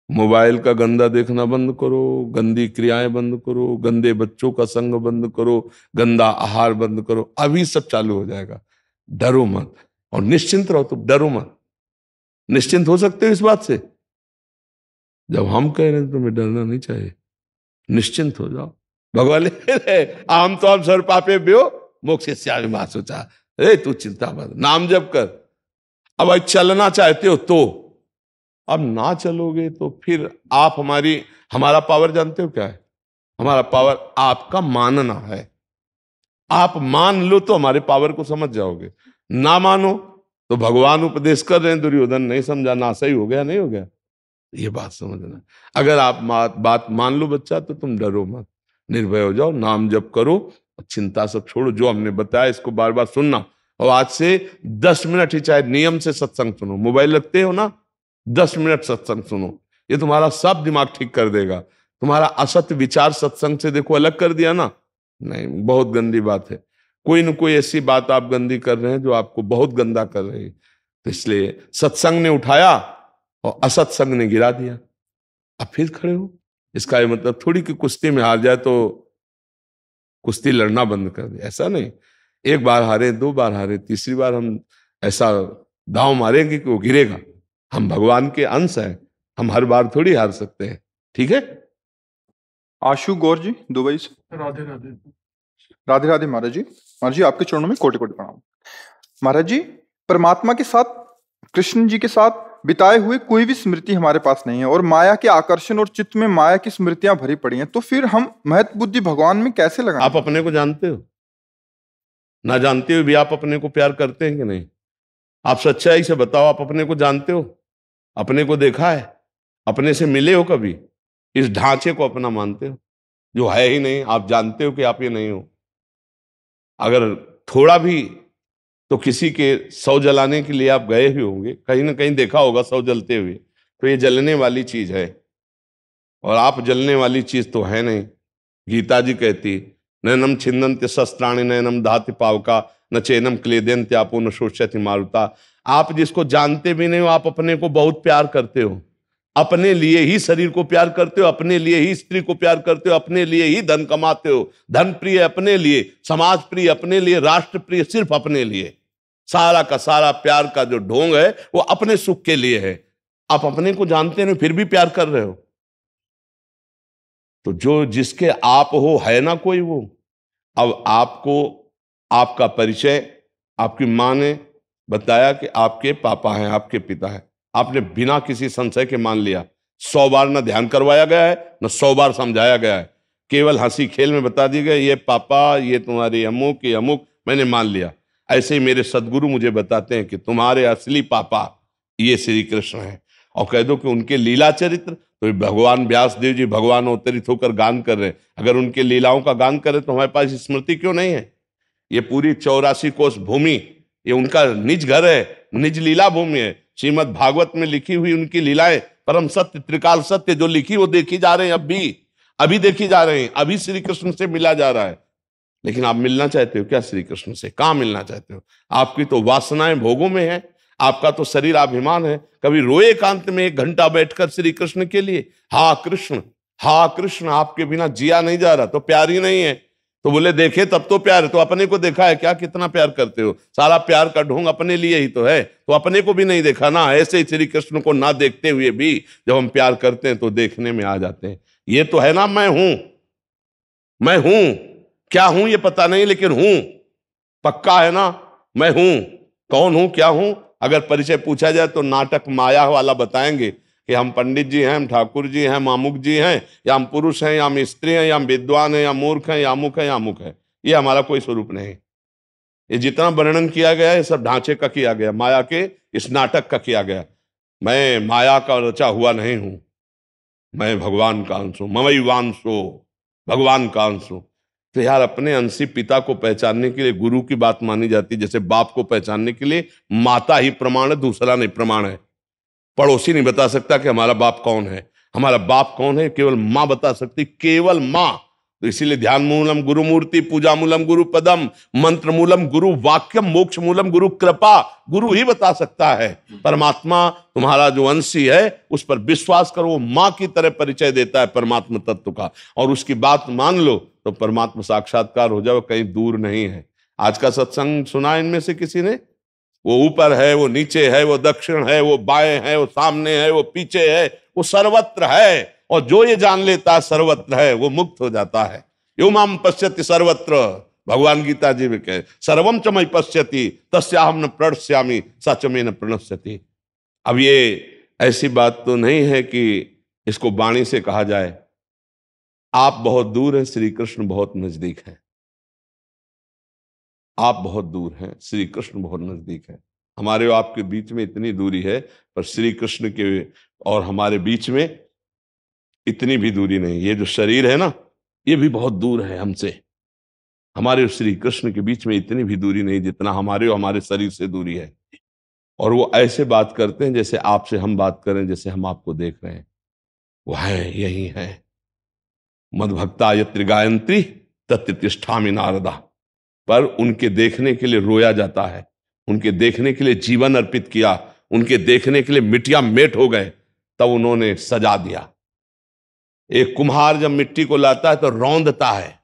मोबाइल का गंदा देखना बंद करो, गंदी क्रियाएं बंद करो, गंदे बच्चों का संग बंद करो, गंदा आहार बंद करो। अभी सब चालू हो जाएगा। डरो मत और निश्चिंत रहो, तुम डरो मत। निश्चिंत हो सकते हो इस बात से? जब हम कह रहे हैं तुम्हें डरना नहीं चाहिए, निश्चिंत हो जाओ। भगवान आम तो हम सर पापे ब्यो मोक्ष सोचा, अरे तू चिंता मत, नाम जप कर। अब भाई चलना चाहते हो तो, अब ना चलोगे तो फिर आप हमारा पावर जानते हो क्या है? हमारा पावर आपका मानना है। आप मान लो तो हमारे पावर को समझ जाओगे, ना मानो तो भगवान उपदेश कर रहे हैं, दुर्योधन नहीं समझा, ना सही हो गया, नहीं हो गया, ये बात समझना। अगर आप बात मान लो बच्चा, तो तुम डरो मत, निर्भय हो जाओ, नाम जप करो, चिंता सब छोड़ो। जो हमने बताया इसको बार बार सुनना, और आज से 10 मिनट ही चाहे नियम से सत्संग सुनो। मोबाइल रखते हो ना, 10 मिनट सत्संग सुनो, ये तुम्हारा सब दिमाग ठीक कर देगा। तुम्हारा असत्य विचार सत्संग से देखो अलग कर दिया ना, नहीं, बहुत गंदी बात है। कोई न कोई ऐसी बात आप गंदी कर रहे हैं जो आपको बहुत गंदा कर रही है। तो इसलिए सत्संग ने उठाया और असत्संग ने गिरा दिया। अब फिर खड़े हो, इसका ये मतलब थोड़ी कि कुश्ती में हार जाए तो कुश्ती लड़ना बंद कर दे, ऐसा नहीं। एक बार हारे, 2 बार हारे, तीसरी बार हम ऐसा दांव मारेंगे कि वो गिरेगा। हम भगवान के अंश हैं, हम हर बार थोड़ी हार सकते हैं, ठीक है। आशु गौर जी दुबई से। राधे राधे। राधे राधे महाराज जी। महाराज जी आपके चरणों में कोटि कोटि प्रणाम। महाराज जी, परमात्मा के साथ, कृष्ण जी के साथ बिताए हुए कोई भी स्मृति हमारे पास नहीं है, और माया के आकर्षण और चित्त में माया की स्मृतियां भरी पड़ी हैं, तो फिर हम महत्व बुद्धि भगवान में कैसे लगाएं? आप अपने को जानते हो? ना जानते हुए भी आप अपने को प्यार करते हैं कि नहीं? आप सच्चाई से बताओ, आप अपने को जानते हो? अपने को देखा है? अपने से मिले हो कभी? इस ढांचे को अपना मानते हो जो है ही नहीं? आप जानते हो कि आप ये नहीं हो। अगर थोड़ा भी तो किसी के सौ जलाने के लिए आप गए ही होंगे, कहीं ना कहीं देखा होगा सौ जलते हुए, तो ये जलने वाली चीज है, और आप जलने वाली चीज तो है नहीं। गीता जी कहती, नैनम छिन्दन्ति शस्त्राणि नैनम दहति पावका न चैनम क्लेदयन्ति आपो न शोष्यति मारुता। आप जिसको जानते भी नहीं हो, आप अपने को बहुत प्यार करते हो, अपने लिए ही शरीर को प्यार करते हो, अपने लिए ही स्त्री को प्यार करते हो, अपने लिए ही धन कमाते हो। धन प्रिय अपने लिए, समाज प्रिय अपने लिए, राष्ट्र प्रिय सिर्फ अपने लिए। सारा का सारा प्यार का जो ढोंग है वो अपने सुख के लिए है। आप अपने को जानते नहीं फिर भी प्यार कर रहे हो, तो जो जिसके आप हो है ना कोई वो। अब आपको आपका परिचय आपकी मां ने बताया कि आपके पापा हैं, आपके पिता हैं, आपने बिना किसी संशय के मान लिया। 100 बार न ध्यान करवाया गया है, न 100 बार समझाया गया है, केवल हंसी खेल में बता दी गई, ये पापा, ये तुम्हारी अमुक, ये अमुक, मैंने मान लिया। ऐसे ही मेरे सदगुरु मुझे बताते हैं कि तुम्हारे असली पापा ये श्री कृष्ण हैं, और कह दो कि उनके लीला चरित्र, तो भगवान व्यास देव जी भगवान अवतरित होकर गान कर रहे हैं। अगर उनके लीलाओं का गान करें तो हमारे पास स्मृति क्यों नहीं है? ये पूरी 84 कोस भूमि ये उनका निज घर है, निज लीला भूमि है। श्रीमद् भागवत में लिखी हुई उनकी लीलाएं परम सत्य, त्रिकाल सत्य जो लिखी वो देखी जा रहे हैं, अभी देखी जा रहे हैं, अभी श्री कृष्ण से मिला जा रहा है। लेकिन आप मिलना चाहते हो क्या श्री कृष्ण से? कहां मिलना चाहते हो? आपकी तो वासनाएं भोगों में है, आपका तो शरीर अभिमान है। कभी रोए एकांत में 1 घंटा बैठकर श्री कृष्ण के लिए, हा कृष्ण, आपके बिना जिया नहीं जा रहा, तो प्यार ही नहीं है। तो बोले देखे तब तो प्यार है, तो अपने को देखा है क्या? कितना प्यार करते हो? सारा प्यार का ढोंग अपने लिए ही तो है, तो अपने को भी नहीं देखा ना। ऐसे ही श्री कृष्ण को ना देखते हुए भी जब हम प्यार करते हैं तो देखने में आ जाते हैं। ये तो है ना, मैं हूं, क्या हूं ये पता नहीं, लेकिन हूं पक्का है ना, मैं हूं। कौन हूं, क्या हूं? अगर परिचय पूछा जाए तो नाटक माया वाला बताएंगे कि हम पंडित जी हैं, हम ठाकुर जी हैं, मामुक जी हैं, या हम पुरुष हैं, या हम स्त्री हैं, या हम विद्वान हैं, या मूर्ख हैं, या अमुक है, या अमुक है। ये हमारा कोई स्वरूप नहीं। ये जितना वर्णन किया गया है सब ढांचे का किया गया, माया के इस नाटक का किया गया। मैं माया का रचा हुआ नहीं हूं, मैं भगवान का अंश हूं, ममैवांशो, भगवान का अंश हूं। तो यार अपने अंशी पिता को पहचानने के लिए गुरु की बात मानी जाती, जैसे बाप को पहचानने के लिए माता ही प्रमाण है, दूसरा नहीं प्रमाण है। पड़ोसी नहीं बता सकता कि हमारा बाप कौन है, हमारा बाप कौन है केवल माँ बता सकती, केवल माँ। तो इसीलिए ध्यान मूलम गुरु मूर्ति, पूजा मूलम गुरु पदम, मंत्र मूलम गुरु वाक्यम, मोक्ष मूलम गुरु कृपा। गुरु ही बता सकता है। परमात्मा तुम्हारा जो अंशी है उस पर विश्वास करो, वो माँ की तरह परिचय देता है परमात्मा तत्व का, और उसकी बात मान लो तो परमात्मा साक्षात्कार हो जाओ, कहीं दूर नहीं है। आज का सत्संग सुना इनमें से किसी ने? वो ऊपर है, वो नीचे है, वो दक्षिण है, वो बाएं है, वो सामने है, वो पीछे है, वो सर्वत्र है। और जो ये जान लेता है सर्वत्र है, वो मुक्त हो जाता है। यो माम पश्यति सर्वत्र, भगवान गीता जी में कहे, सर्वम च मयि पश्यति तस्याहम न प्रणश्यामि स च मे न प्रणश्यति। अब ये ऐसी बात तो नहीं है कि इसको वाणी से कहा जाए। आप बहुत दूर हैं, श्री कृष्ण बहुत नजदीक है। आप बहुत दूर हैं, श्री कृष्ण बहुत नजदीक है। हमारे और आपके बीच में इतनी दूरी है, पर श्री कृष्ण के और हमारे बीच में इतनी भी दूरी नहीं। ये जो शरीर है ना, ये भी बहुत दूर है हमसे। हमारे और श्री कृष्ण के बीच में इतनी भी दूरी नहीं जितना हमारे और हमारे शरीर से दूरी है। और वो ऐसे बात करते हैं जैसे आपसे हम बात करें, जैसे हम आपको देख रहे हैं। वो है, यही है। मद्भक्ता यत्र गायत्री तत्र तिष्ठामि नारदा। पर उनके देखने के लिए रोया जाता है, उनके देखने के लिए जीवन अर्पित किया, उनके देखने के लिए मिट्टियां मेट हो गए, तब उन्होंने सजा दिया। एक कुम्हार जब मिट्टी को लाता है तो रौंदता है।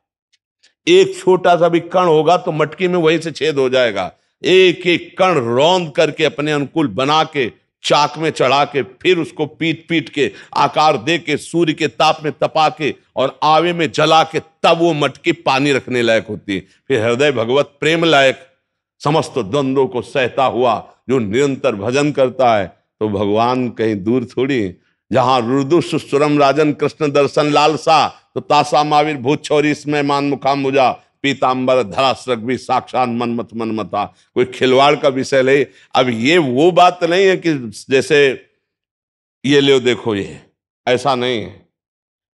एक छोटा सा भी कण होगा तो मटकी में वहीं से छेद हो जाएगा। एक एक कण रौंद करके अपने अनुकूल बना के चाक में चढ़ा के फिर उसको पीट पीट के आकार दे के सूर्य के ताप में तपा के और आवे में जला के तब वो मटकी पानी रखने लायक होती है। फिर हृदय भगवत प्रेम लायक समस्त द्वंद्वों को सहता हुआ जो निरंतर भजन करता है, तो भगवान कहीं दूर थोड़ी। जहां रुदु सुरम राजन कृष्ण दर्शन लालसा, तो तासा माविर भूत छोरी इसमें मान मुखाम मुजा पीतांबर धरा सृग भी साक्षात मनमत मनमता। कोई खिलवाड़ का विषय नहीं। अब ये वो बात नहीं है कि जैसे ये ले देखो, ये ऐसा नहीं है।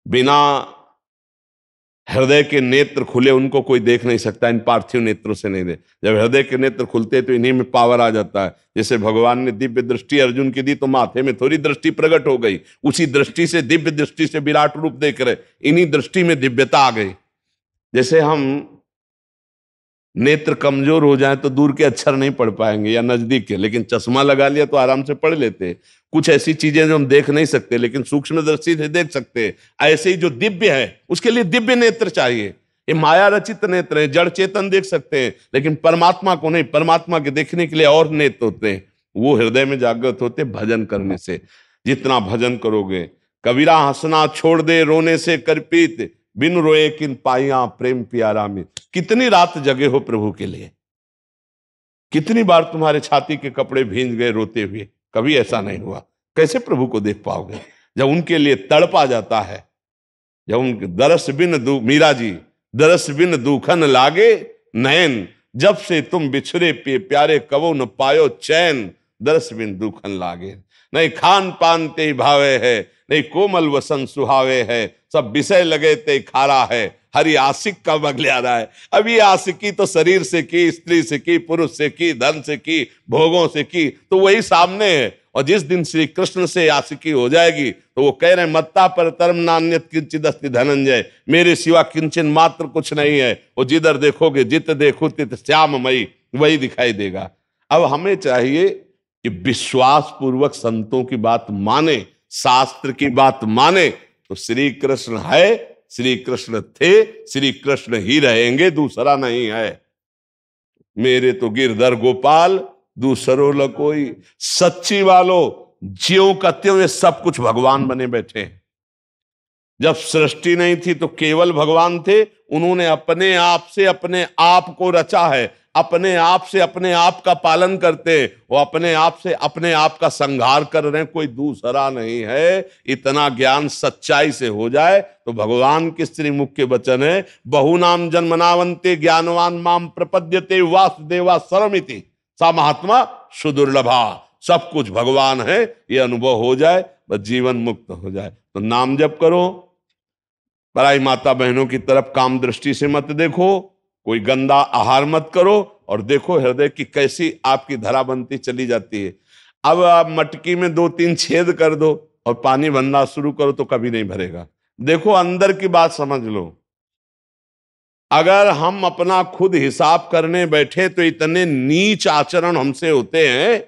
बिना हृदय के नेत्र खुले उनको कोई देख नहीं सकता, इन पार्थिव नेत्रों से नहीं दे। जब हृदय के नेत्र खुलते तो इन्हीं में पावर आ जाता है। जैसे भगवान ने दिव्य दृष्टि अर्जुन की दी तो माथे में थोड़ी दृष्टि प्रकट हो गई, उसी दृष्टि से दिव्य दृष्टि से विराट रूप देख रहे, इन्हीं दृष्टि में दिव्यता आ गई। जैसे हम नेत्र कमजोर हो जाए तो दूर के अक्षर नहीं पढ़ पाएंगे या नजदीक के, लेकिन चश्मा लगा लिया तो आराम से पढ़ लेते। कुछ ऐसी चीजें जो हम देख नहीं सकते लेकिन सूक्ष्म दृष्टि से देख सकते। ऐसे ही जो दिव्य है उसके लिए दिव्य नेत्र चाहिए। ये माया रचित नेत्र है, जड़ चेतन देख सकते हैं लेकिन परमात्मा को नहीं। परमात्मा के देखने के लिए और नेत्र होते हैं, वो हृदय में जागृत होते भजन करने से। जितना भजन करोगे, कबीरा हंसना छोड़ दे रोने से करपीत, बिन रोए किन पाइया प्रेम प्यारा में। कितनी रात जगे हो प्रभु के लिए, कितनी बार तुम्हारे छाती के कपड़े भींज गए रोते हुए, कभी ऐसा नहीं हुआ। कैसे प्रभु को देख पाओगे जब उनके लिए तड़पा जाता है। जब उनके दरस बिन मीरा जी दरस बिन दुखन लागे नयन, जब से तुम बिछड़े पे प्यारे कबो न पायो चैन, दरस बिन दुखन लागे। नहीं खान पान ते भावे है, नहीं कोमल वसन सुहावे है, सब विषय लगे ते खारा है, हरी आशिक का बगले आ रहा है। अब ये आशिकी तो शरीर से की, स्त्री से की, पुरुष से की, धन से की, भोगों से की, तो वही सामने है। और जिस दिन श्री कृष्ण से आशिकी हो जाएगी तो वो कह रहे हैं मत्ता पर तरम नान्यत किंचित अस्ति धनंजय, मेरे सिवा किंचन मात्र कुछ नहीं है। वो जिधर देखोगे जित देखो तित श्याममयी, वही दिखाई देगा। अब हमें चाहिए कि विश्वास पूर्वक संतों की बात माने, शास्त्र की बात माने। तो श्री कृष्ण है, श्री कृष्ण थे, श्री कृष्ण ही रहेंगे, दूसरा नहीं है। मेरे तो गिरधर गोपाल दूसरों ल कोई। सच्ची वालों ज्यों का त्यों ये सब कुछ भगवान बने बैठे हैं। जब सृष्टि नहीं थी तो केवल भगवान थे। उन्होंने अपने आप से अपने आप को रचा है, अपने आप से अपने आप का पालन करते, वो अपने आप से अपने आप का संहार कर रहे हैं, कोई दूसरा नहीं है। इतना ज्ञान सच्चाई से हो जाए तो भगवान के श्रीमुख के वचन है, बहुनाम जन्मनावंते ज्ञानवान माम प्रपद्यते वासुदेवा सर्वमिति सा महात्मा सुदुर्लभा। सब कुछ भगवान है, ये अनुभव हो जाए बस जीवन मुक्त हो जाए। तो नाम जप करो, पराई माता बहनों की तरफ काम दृष्टि से मत देखो, कोई गंदा आहार मत करो, और देखो हृदय की कैसी आपकी धरा बनती चली जाती है। अब आप मटकी में 2-3 छेद कर दो और पानी भरना शुरू करो तो कभी नहीं भरेगा। देखो अंदर की बात समझ लो। अगर हम अपना खुद हिसाब करने बैठे तो इतने नीच आचरण हमसे होते हैं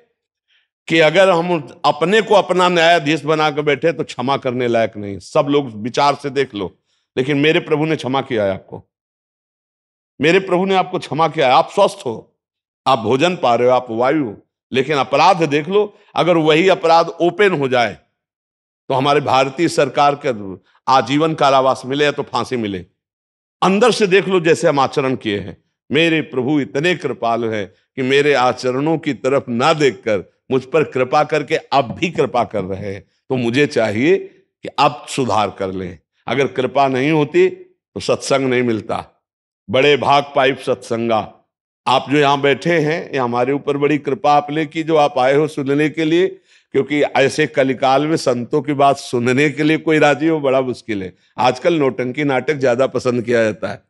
कि अगर हम अपने को अपना न्यायाधीश बनाकर बैठे तो क्षमा करने लायक नहीं। सब लोग विचार से देख लो, लेकिन मेरे प्रभु ने क्षमा किया है आपको। मेरे प्रभु ने आपको क्षमा किया है, आप स्वस्थ हो, आप भोजन पा रहे हो, आप वायु हो, लेकिन अपराध देख लो, अगर वही अपराध ओपन हो जाए तो हमारे भारतीय सरकार के आजीवन कारावास मिले या तो फांसी मिले। अंदर से देख लो जैसे हम आचरण किए हैं। मेरे प्रभु इतने कृपालु हैं कि मेरे आचरणों की तरफ ना देखकर मुझ पर कृपा करके अब भी कृपा कर रहे हैं। तो मुझे चाहिए कि अब सुधार कर लें। अगर कृपा नहीं होती तो सत्संग नहीं मिलता। बड़े भाग पाइप सत्संगा। आप जो यहाँ बैठे हैं, ये हमारे ऊपर बड़ी कृपा आपने की जो आप आए हो सुनने के लिए, क्योंकि ऐसे कलिकाल में संतों की बात सुनने के लिए कोई राजी हो बड़ा मुश्किल है। आजकल नौटंकी नाटक ज्यादा पसंद किया जाता है।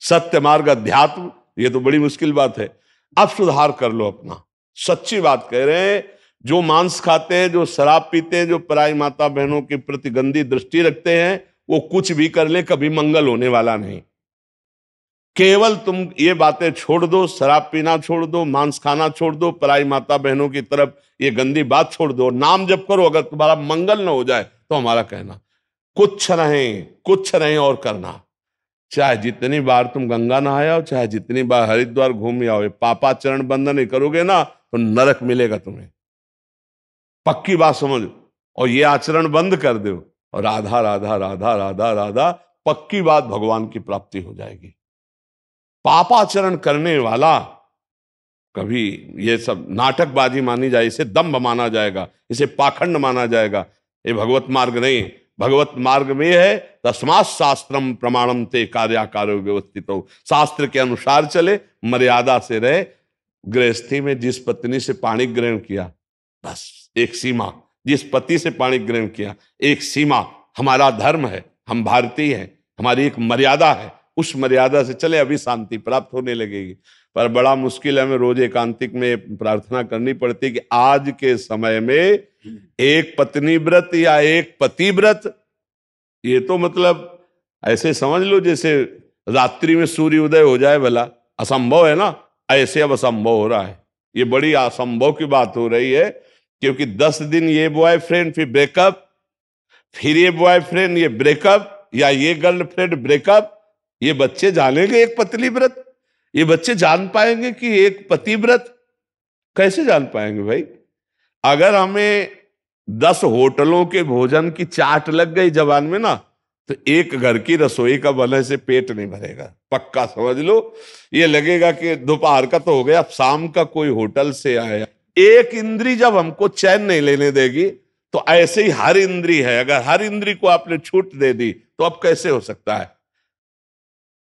सत्य मार्ग अध्यात्म ये तो बड़ी मुश्किल बात है। अब सुधार कर लो अपना। सच्ची बात कह रहे हैं, जो मांस खाते हैं, जो शराब पीते हैं, जो पराई माता बहनों के प्रति गंदी दृष्टि रखते हैं, वो कुछ भी कर ले कभी मंगल होने वाला नहीं। केवल तुम ये बातें छोड़ दो, शराब पीना छोड़ दो, मांस खाना छोड़ दो, पराई माता बहनों की तरफ ये गंदी बात छोड़ दो, नाम जप करो। अगर तुम्हारा मंगल न हो जाए तो हमारा कहना कुछ नहीं और करना। चाहे जितनी बार तुम गंगा नहाए आओ, चाहे जितनी बार हरिद्वार घूम आओ, पापाचरण बंद नहीं करोगे ना तो नरक मिलेगा तुम्हें। पक्की बात समझ। और ये आचरण बंद कर दो और राधा राधा राधा राधा राधा, पक्की बात भगवान की प्राप्ति हो जाएगी। पापाचरण करने वाला कभी ये सब नाटकबाजी मानी जाए, इसे दंभ माना जाएगा, इसे पाखंड माना जाएगा। ये भगवत मार्ग नहीं। भगवत मार्ग में है तस्मात् शास्त्रम प्रमाणम ते कार्याकारो व्यवस्थित हो। शास्त्र के अनुसार चले, मर्यादा से रहे। गृहस्थी में जिस पत्नी से पाणी ग्रहण किया, बस एक सीमा। जिस पति से पाणी ग्रहण किया, एक सीमा। हमारा धर्म है, हम भारतीय हैं, हमारी एक मर्यादा है, उस मर्यादा से चले, अभी शांति प्राप्त होने लगेगी। पर बड़ा मुश्किल है, हमें रोज एकांतिक में प्रार्थना करनी पड़ती है कि आज के समय में एक पत्नी व्रत या एक पति व्रत, ये तो मतलब ऐसे समझ लो जैसे रात्रि में सूर्य उदय हो जाए, भला असंभव है ना, ऐसे अब असंभव हो रहा है। ये बड़ी असंभव की बात हो रही है, क्योंकि 10 दिन ये बॉयफ्रेंड, फिर ब्रेकअप, फिर ये बॉयफ्रेंड, ये ब्रेकअप, या ये गर्लफ्रेंड ब्रेकअप। ये बच्चे जानेंगे एक पत्नी व्रत? ये बच्चे जान पाएंगे कि एक पति व्रत? कैसे जान पाएंगे भाई? अगर हमें 10 होटलों के भोजन की चाट लग गई जबान में ना, तो एक घर की रसोई का भले से पेट नहीं भरेगा। पक्का समझ लो। ये लगेगा कि दोपहर का तो हो गया, अब शाम का कोई होटल से आया। एक इंद्री जब हमको चैन नहीं लेने देगी, तो ऐसे ही हर इंद्री है। अगर हर इंद्री को आपने छूट दे दी तो अब कैसे हो सकता है?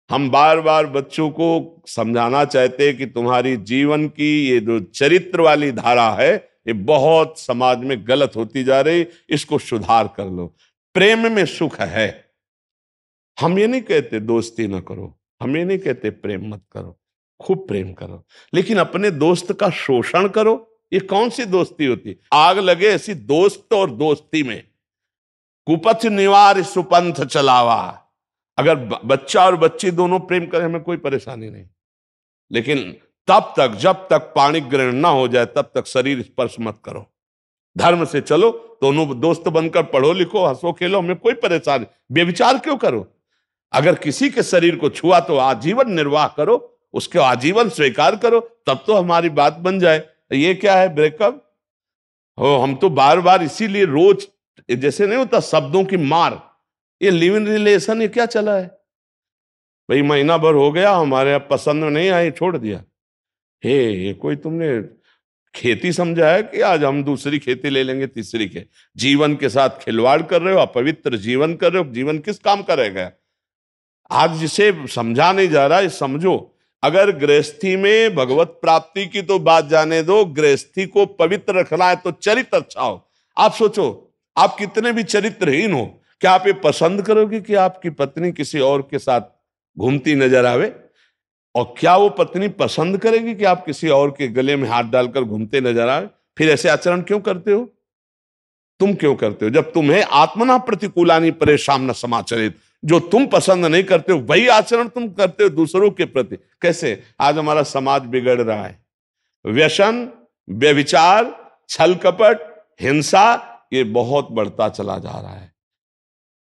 हम बार बार बच्चों को समझाना चाहते हैं कि तुम्हारी जीवन की ये जो चरित्र वाली धारा है, ये बहुत समाज में गलत होती जा रही, इसको सुधार कर लो। प्रेम में सुख है। हम ये नहीं कहते दोस्ती ना करो, हम ये नहीं कहते प्रेम मत करो, खूब प्रेम करो, लेकिन अपने दोस्त का शोषण करो, ये कौन सी दोस्ती होती? आग लगे ऐसी दोस्त और दोस्ती में। कुपथ निवार सुपंथ चलावा। अगर बच्चा और बच्ची दोनों प्रेम करें, हमें कोई परेशानी नहीं, लेकिन तब तक जब तक पाणी ग्रहण ना हो जाए तब तक शरीर स्पर्श मत करो। धर्म से चलो, दोनों दोस्त बनकर पढ़ो लिखो, हंसो खेलो, हमें कोई परेशानी। व्यभिचार क्यों करो? अगर किसी के शरीर को छुआ तो आजीवन निर्वाह करो, उसके आजीवन स्वीकार करो, तब तो हमारी बात बन जाए। ये क्या है ब्रेकअप? हो, हम तो बार बार इसीलिए रोज, जैसे नहीं होता शब्दों की मार, ये लिव इन रिलेशन ये क्या चला है भाई? महीना भर हो गया, हमारे यहाँ पसंद नहीं आई, छोड़ दिया। हे, ये कोई तुमने खेती समझा है कि आज हम दूसरी खेती ले लेंगे, तीसरी के? जीवन के साथ खिलवाड़ कर रहे हो, अपवित्र जीवन कर रहे हो। जीवन किस काम का रह गया? आज जिसे समझा नहीं जा रहा है समझो। अगर गृहस्थी में भगवत प्राप्ति की तो बात जाने दो, गृहस्थी को पवित्र रखना है तो चरित्र अच्छा हो। आप सोचो, आप कितने भी चरित्रहीन हो, क्या आप ये पसंद करोगे कि आपकी पत्नी किसी और के साथ घूमती नजर आवे? और क्या वो पत्नी पसंद करेगी कि आप किसी और के गले में हाथ डालकर घूमते नजर आए? फिर ऐसे आचरण क्यों करते हो? तुम क्यों करते हो? जब तुम्हें आत्मना प्रतिकूलानि परेशान न समाचरित, जो तुम पसंद नहीं करते हो वही आचरण तुम करते हो दूसरों के प्रति। कैसे? आज हमारा समाज बिगड़ रहा है। व्यसन, व्यभिचार, छल कपट, हिंसा, ये बहुत बढ़ता चला जा रहा है।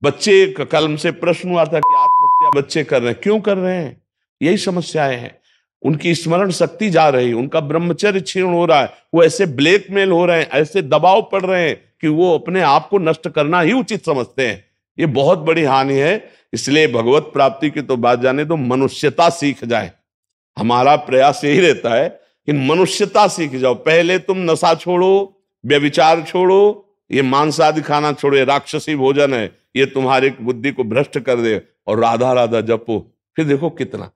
बच्चे कल से प्रश्न हुआ था कि आत्महत्या बच्चे कर रहे हैं, क्यों कर रहे हैं? यही समस्याएं हैं। उनकी स्मरण शक्ति जा रही, उनका ब्रह्मचर्य क्षीण हो रहा है, वो ऐसे ब्लैकमेल हो रहे हैं, ऐसे दबाव पड़ रहे हैं कि वो अपने आप को नष्ट करना ही उचित समझते हैं। ये बहुत बड़ी हानि है। इसलिए भगवत प्राप्ति की तो बात जाने दो, मनुष्यता सीख जाए। हमारा प्रयास यही रहता है कि मनुष्यता सीख जाओ। पहले तुम नशा छोड़ो, व्यभिचार छोड़ो, ये मांस आदि खाना छोड़ो, ये राक्षसी भोजन है, ये तुम्हारी बुद्धि को भ्रष्ट कर दे, और राधा राधा जपो। फिर देखो कितना,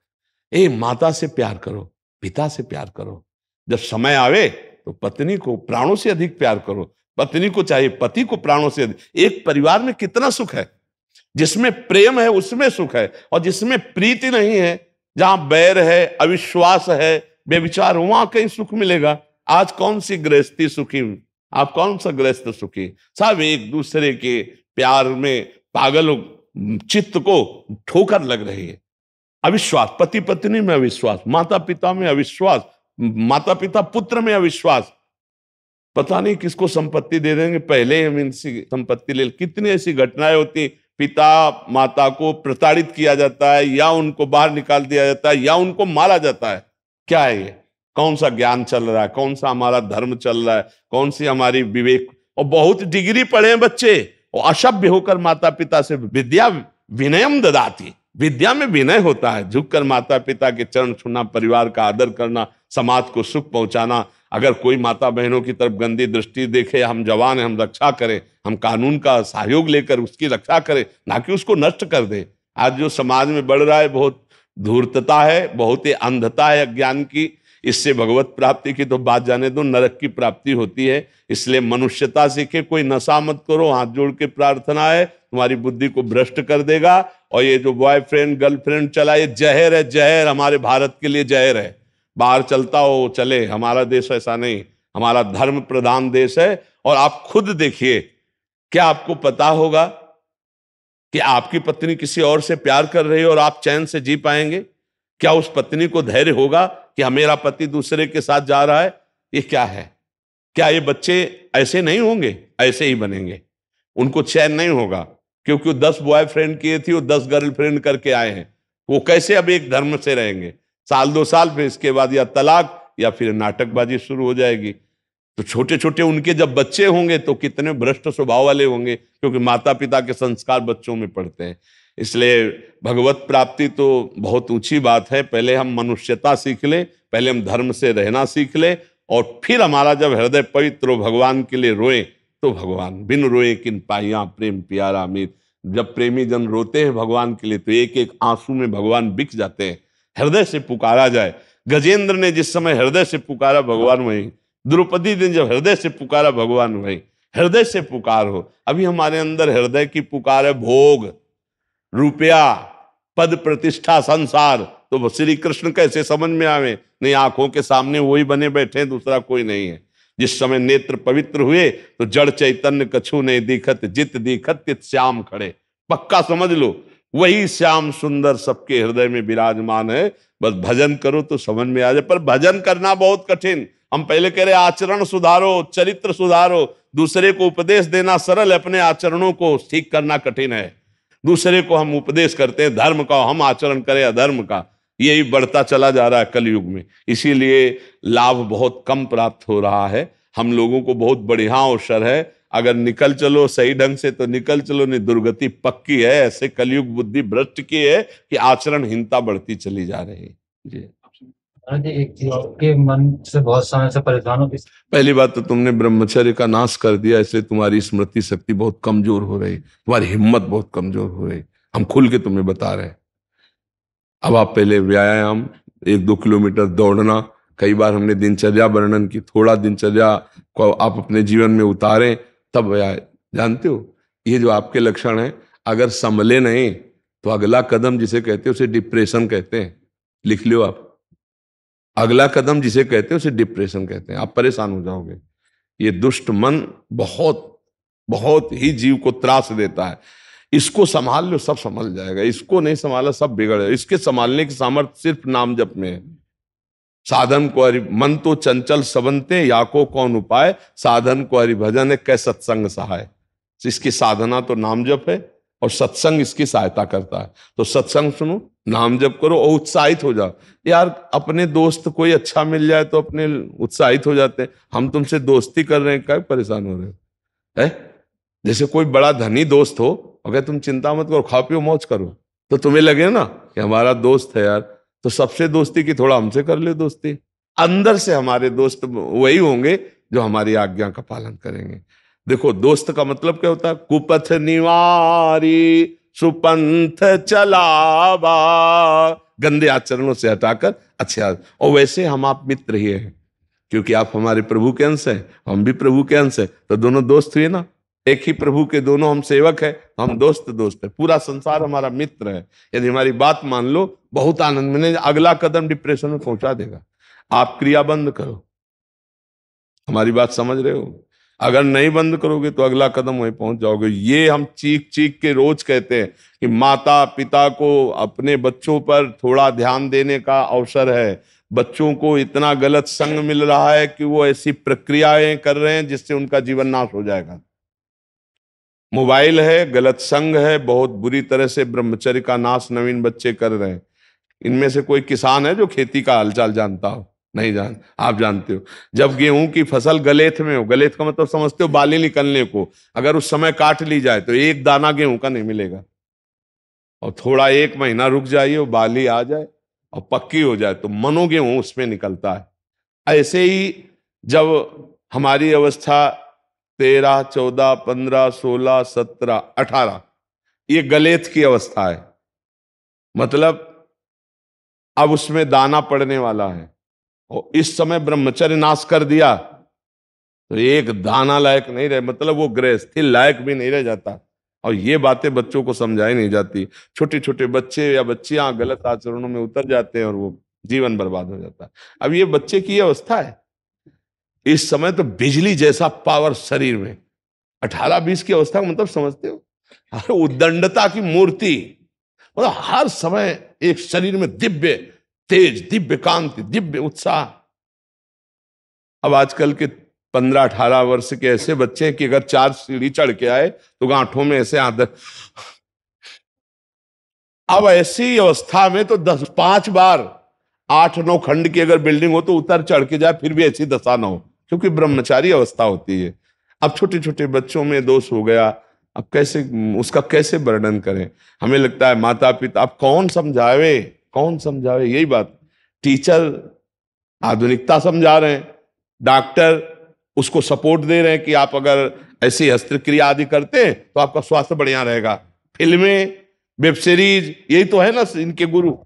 माता से प्यार करो, पिता से प्यार करो। जब समय आवे तो पत्नी को प्राणों से अधिक प्यार करो, पत्नी को चाहिए पति को प्राणों से अधिक। एक परिवार में कितना सुख है, जिसमें प्रेम है उसमें सुख है, और जिसमें प्रीति नहीं है, जहां बैर है, अविश्वास है, व्यभिचार, वहां कहीं सुख मिलेगा। आज कौन सी गृहस्थी सुखी, आप कौन सा गृहस्थ सुखी? सब एक दूसरे के प्यार में पागल, चित्त को ठोकर लग रही है। अविश्वास, पति पत्नी में अविश्वास, माता पिता में अविश्वास, माता पिता पुत्र में अविश्वास। पता नहीं किसको संपत्ति दे देंगे, पहले हम इनसी संपत्ति ले। कितनी ऐसी घटनाएं होती, पिता माता को प्रताड़ित किया जाता है, या उनको बाहर निकाल दिया जाता है, या उनको मारा जाता है। क्या है ये? कौन सा ज्ञान चल रहा है, कौन सा हमारा धर्म चल रहा है, कौन सी हमारी विवेक? और बहुत डिग्री पढ़े हैं बच्चे, और असभ्य होकर माता पिता से, विद्या विनयम ददाती, विद्या में विनय होता है, झुककर माता पिता के चरण छूना, परिवार का आदर करना, समाज को सुख पहुंचाना। अगर कोई माता बहनों की तरफ गंदी दृष्टि देखे, हम जवान हैं, हम रक्षा करें, हम कानून का सहयोग लेकर उसकी रक्षा करें, ना कि उसको नष्ट कर दे। आज जो समाज में बढ़ रहा है, बहुत धूर्तता है, बहुत ही अंधता है अज्ञान की। इससे भगवत प्राप्ति की तो बात जाने दो, नरक की प्राप्ति होती है। इसलिए मनुष्यता सीखे, कोई नशा मत करो, हाथ जोड़ के प्रार्थना है, तुम्हारी बुद्धि को भ्रष्ट कर देगा। और ये जो बॉयफ्रेंड गर्लफ्रेंड चला, ये जहर है, जहर हमारे भारत के लिए जहर है। बाहर चलता हो चले, हमारा देश ऐसा नहीं, हमारा धर्म प्रधान देश है। और आप खुद देखिए, क्या आपको पता होगा कि आपकी पत्नी किसी और से प्यार कर रही है और आप चैन से जी पाएंगे? क्या उस पत्नी को धैर्य होगा कि मेरा पति दूसरे के साथ जा रहा है? ये क्या है? क्या ये बच्चे ऐसे नहीं होंगे? ऐसे ही बनेंगे। उनको चैन नहीं होगा, क्योंकि वो 10 बॉयफ्रेंड किए थी, वो 10 गर्लफ्रेंड करके आए हैं। वो कैसे अब एक धर्म से रहेंगे? साल 2 साल, फिर इसके बाद या तलाक या फिर नाटकबाजी शुरू हो जाएगी। तो छोटे छोटे उनके जब बच्चे होंगे तो कितने भ्रष्ट स्वभाव वाले होंगे, क्योंकि माता पिता के संस्कार बच्चों में पड़ते हैं। इसलिए भगवत प्राप्ति तो बहुत ऊंची बात है। पहले हम मनुष्यता सीख ले, पहले हम धर्म से रहना सीख ले, और फिर हमारा जब हृदय पवित्र हो, भगवान के लिए रोए, तो भगवान बिन रोए किन पाइया प्रेम प्यारा मीत। जब प्रेमी जन रोते हैं भगवान के लिए, तो एक एक आंसू में भगवान बिक जाते हैं। हृदय से पुकारा जाए। गजेंद्र ने जिस समय हृदय से पुकारा, भगवान वहीं। द्रौपदी ने जब हृदय से पुकारा, भगवान वहीं। हृदय से पुकार हो। अभी हमारे अंदर हृदय की पुकार है, भोग, रुपया, पद प्रतिष्ठा, संसार। तो श्री कृष्ण कैसे समझ में आवे? नहीं, आंखों के सामने वही बने बैठे हैं, दूसरा कोई नहीं है। जिस समय नेत्र पवित्र हुए तो जड़ चैतन्य कछु नहीं दिखत, जित दिखत तित श्याम खड़े। पक्का समझ लो, वही श्याम सुंदर सबके हृदय में विराजमान है। बस भजन करो तो समझ में आ जाए। पर भजन करना बहुत कठिन। हम पहले कह रहे आचरण सुधारो, चरित्र सुधारो। दूसरे को उपदेश देना सरल, अपने आचरणों को ठीक करना कठिन है। दूसरे को हम उपदेश करते हैं धर्म का, हम आचरण करें अधर्म का। यही बढ़ता चला जा रहा है कलयुग में। इसीलिए लाभ बहुत कम प्राप्त हो रहा है। हम लोगों को बहुत बढ़िया अवसर है, अगर निकल चलो सही ढंग से तो निकल चलो, नहीं दुर्गति पक्की है। ऐसे कलयुग बुद्धि भ्रष्ट की है कि आचरणहीनता बढ़ती चली जा रही है। जी एक चीज के मन से बहुत समय से परेशान हो। पहली बात तो तुमने ब्रह्मचर्य का नाश कर दिया, इसलिए तुम्हारी स्मृति शक्ति बहुत कमजोर हो रही, तुम्हारी हिम्मत बहुत कमजोर हो रही। हम खुल के तुम्हें बता रहे हैं। अब आप पहले व्यायाम, 1-2 किलोमीटर दौड़ना, कई बार हमने दिनचर्या वर्णन की, थोड़ा दिनचर्या को आप अपने जीवन में उतारें तब जानते हो ये जो आपके लक्षण हैं, अगर संभले नहीं तो अगला कदम जिसे कहते हैं उसे डिप्रेशन कहते हैं। लिख लो आप, अगला कदम जिसे कहते हैं उसे डिप्रेशन कहते हैं। आप परेशान हो जाओगे। ये दुष्ट मन बहुत बहुत ही जीव को त्रास देता है। इसको संभाल लो, सब संभल जाएगा। इसको नहीं संभाला, सब बिगड़ जाएगा। इसके संभालने की सामर्थ्य सिर्फ नाम जप में है। साधन को हरि मन तो चंचल सबनते, या को कौन उपाय, साधन को हरि भजन है कै सत्संग सहाय। इसकी साधना तो नाम जप है, और सत्संग इसकी सहायता करता है। तो सत्संग सुनो, नाम जप करो और उत्साहित हो जाओ। यार अपने दोस्त कोई अच्छा मिल जाए तो अपने उत्साहित हो जाते हैं। हम तुमसे दोस्ती कर रहे हैं, क्या परेशान हो रहे हो है? जैसे कोई बड़ा धनी दोस्त हो, अगर तुम चिंता मत करो, खाओ पियो मौज करो, तो तुम्हें लगे ना कि हमारा दोस्त है यार, तो सबसे दोस्ती की थोड़ा हमसे कर ले दोस्ती। अंदर से हमारे दोस्त वही होंगे जो हमारी आज्ञा का पालन करेंगे। देखो दोस्त का मतलब क्या होता है? कुपथ निवारी सुपंथ चलावा, गंदे आचरणों से हटाकर अच्छे और वैसे हम आप मित्र ही हैं, क्योंकि आप हमारे प्रभु के अंश हैं, हम भी प्रभु के अंश हैं, तो दोनों दोस्त हुए ना। एक ही प्रभु के दोनों हम सेवक हैं, हम दोस्त दोस्त है। पूरा संसार हमारा मित्र है। यदि हमारी बात मान लो, बहुत आनंद में, अगला कदम डिप्रेशन में पहुंचा देगा। आप क्रिया बंद करो, हमारी बात समझ रहे हो? अगर नहीं बंद करोगे तो अगला कदम वहीं पहुंच जाओगे। ये हम चीख चीख के रोज कहते हैं कि माता पिता को अपने बच्चों पर थोड़ा ध्यान देने का अवसर है। बच्चों को इतना गलत संग मिल रहा है कि वो ऐसी प्रक्रियाएं कर रहे हैं जिससे उनका जीवन नाश हो जाएगा। मोबाइल है, गलत संग है, बहुत बुरी तरह से ब्रह्मचर्य का नाश नवीन बच्चे कर रहे हैं। इनमें से कोई किसान है जो खेती का हालचाल जानता हो? नहीं जान। आप जानते हो, जब गेहूं की फसल गलेथ में हो, गलेथ का मतलब समझते हो, बाली निकलने को, अगर उस समय काट ली जाए तो एक दाना गेहूं का नहीं मिलेगा। और थोड़ा 1 महीना रुक जाइए, वो बाली आ जाए और पक्की हो जाए तो मनो गेहूं उसमें निकलता है। ऐसे ही जब हमारी अवस्था 13, 14, 15, 16, 17, 18, ये गलेथ की अवस्था है, मतलब अब उसमें दाना पड़ने वाला है। और इस समय ब्रह्मचर्य नाश कर दिया तो एक दाना लायक नहीं रहे, मतलब वो गृहस्थी लायक भी नहीं रह जाता। और ये बातें बच्चों को समझाई नहीं जाती। छोटे छोटे बच्चे या बच्चियां गलत आचरणों में उतर जाते हैं और वो जीवन बर्बाद हो जाता है। अब ये बच्चे की ये अवस्था है। इस समय तो बिजली जैसा पावर शरीर में, 18-20 की अवस्था का मतलब समझते हो? उद्दंडता की मूर्ति, मतलब हर समय एक शरीर में दिव्य तेज, दिव्य कांति, दिव्य उत्साह। अब आजकल के 15-18 वर्ष के ऐसे बच्चे हैं कि अगर 4 सीढ़ी चढ़ के आए तो गांठों में ऐसे आदत। अब ऐसी अवस्था में तो 5 बार 8-9 खंड की अगर बिल्डिंग हो तो उतर चढ़ के जाए फिर भी ऐसी दशा ना हो, क्योंकि ब्रह्मचारी अवस्था होती है। अब छोटे छोटे बच्चों में दोष हो गया, अब कैसे उसका कैसे वर्णन करें? हमें लगता है माता पिता, अब कौन समझावे, कौन समझावे? यही बात, टीचर आधुनिकता समझा रहे हैं, डॉक्टर उसको सपोर्ट दे रहे हैं कि आप अगर ऐसी हस्तक्रिया आदि करते हैं तो आपका स्वास्थ्य बढ़िया रहेगा। फिल्में, वेब सीरीज, यही तो है ना इनके गुरु।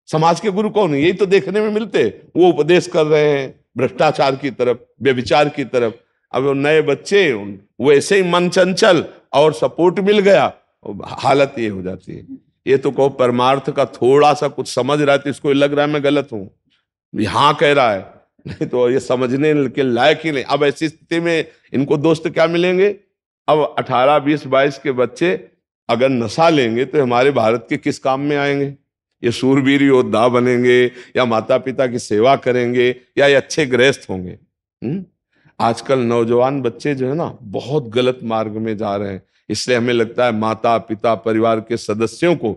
समाज के गुरु कौन है? यही तो देखने में मिलते। वो उपदेश कर रहे हैं भ्रष्टाचार की तरफ, व्यभिचार की तरफ। अब वो नए बच्चे, वो ऐसे ही मन चंचल और सपोर्ट मिल गया, हालत ये हो जाती है। ये तो कहो परमार्थ का थोड़ा सा कुछ समझ रहा है तो इसको लग रहा है मैं गलत हूं, हाँ कह रहा है, नहीं तो ये समझने के लायक ही नहीं। अब ऐसी स्थिति में इनको दोस्त क्या मिलेंगे? अब 18, 20, 22 के बच्चे अगर नशा लेंगे तो हमारे भारत के किस काम में आएंगे? ये सूरवीर योद्धा बनेंगे या माता पिता की सेवा करेंगे या ये अच्छे गृहस्थ होंगे? आजकल नौजवान बच्चे जो है ना बहुत गलत मार्ग में जा रहे हैं। इसलिए हमें लगता है माता पिता परिवार के सदस्यों को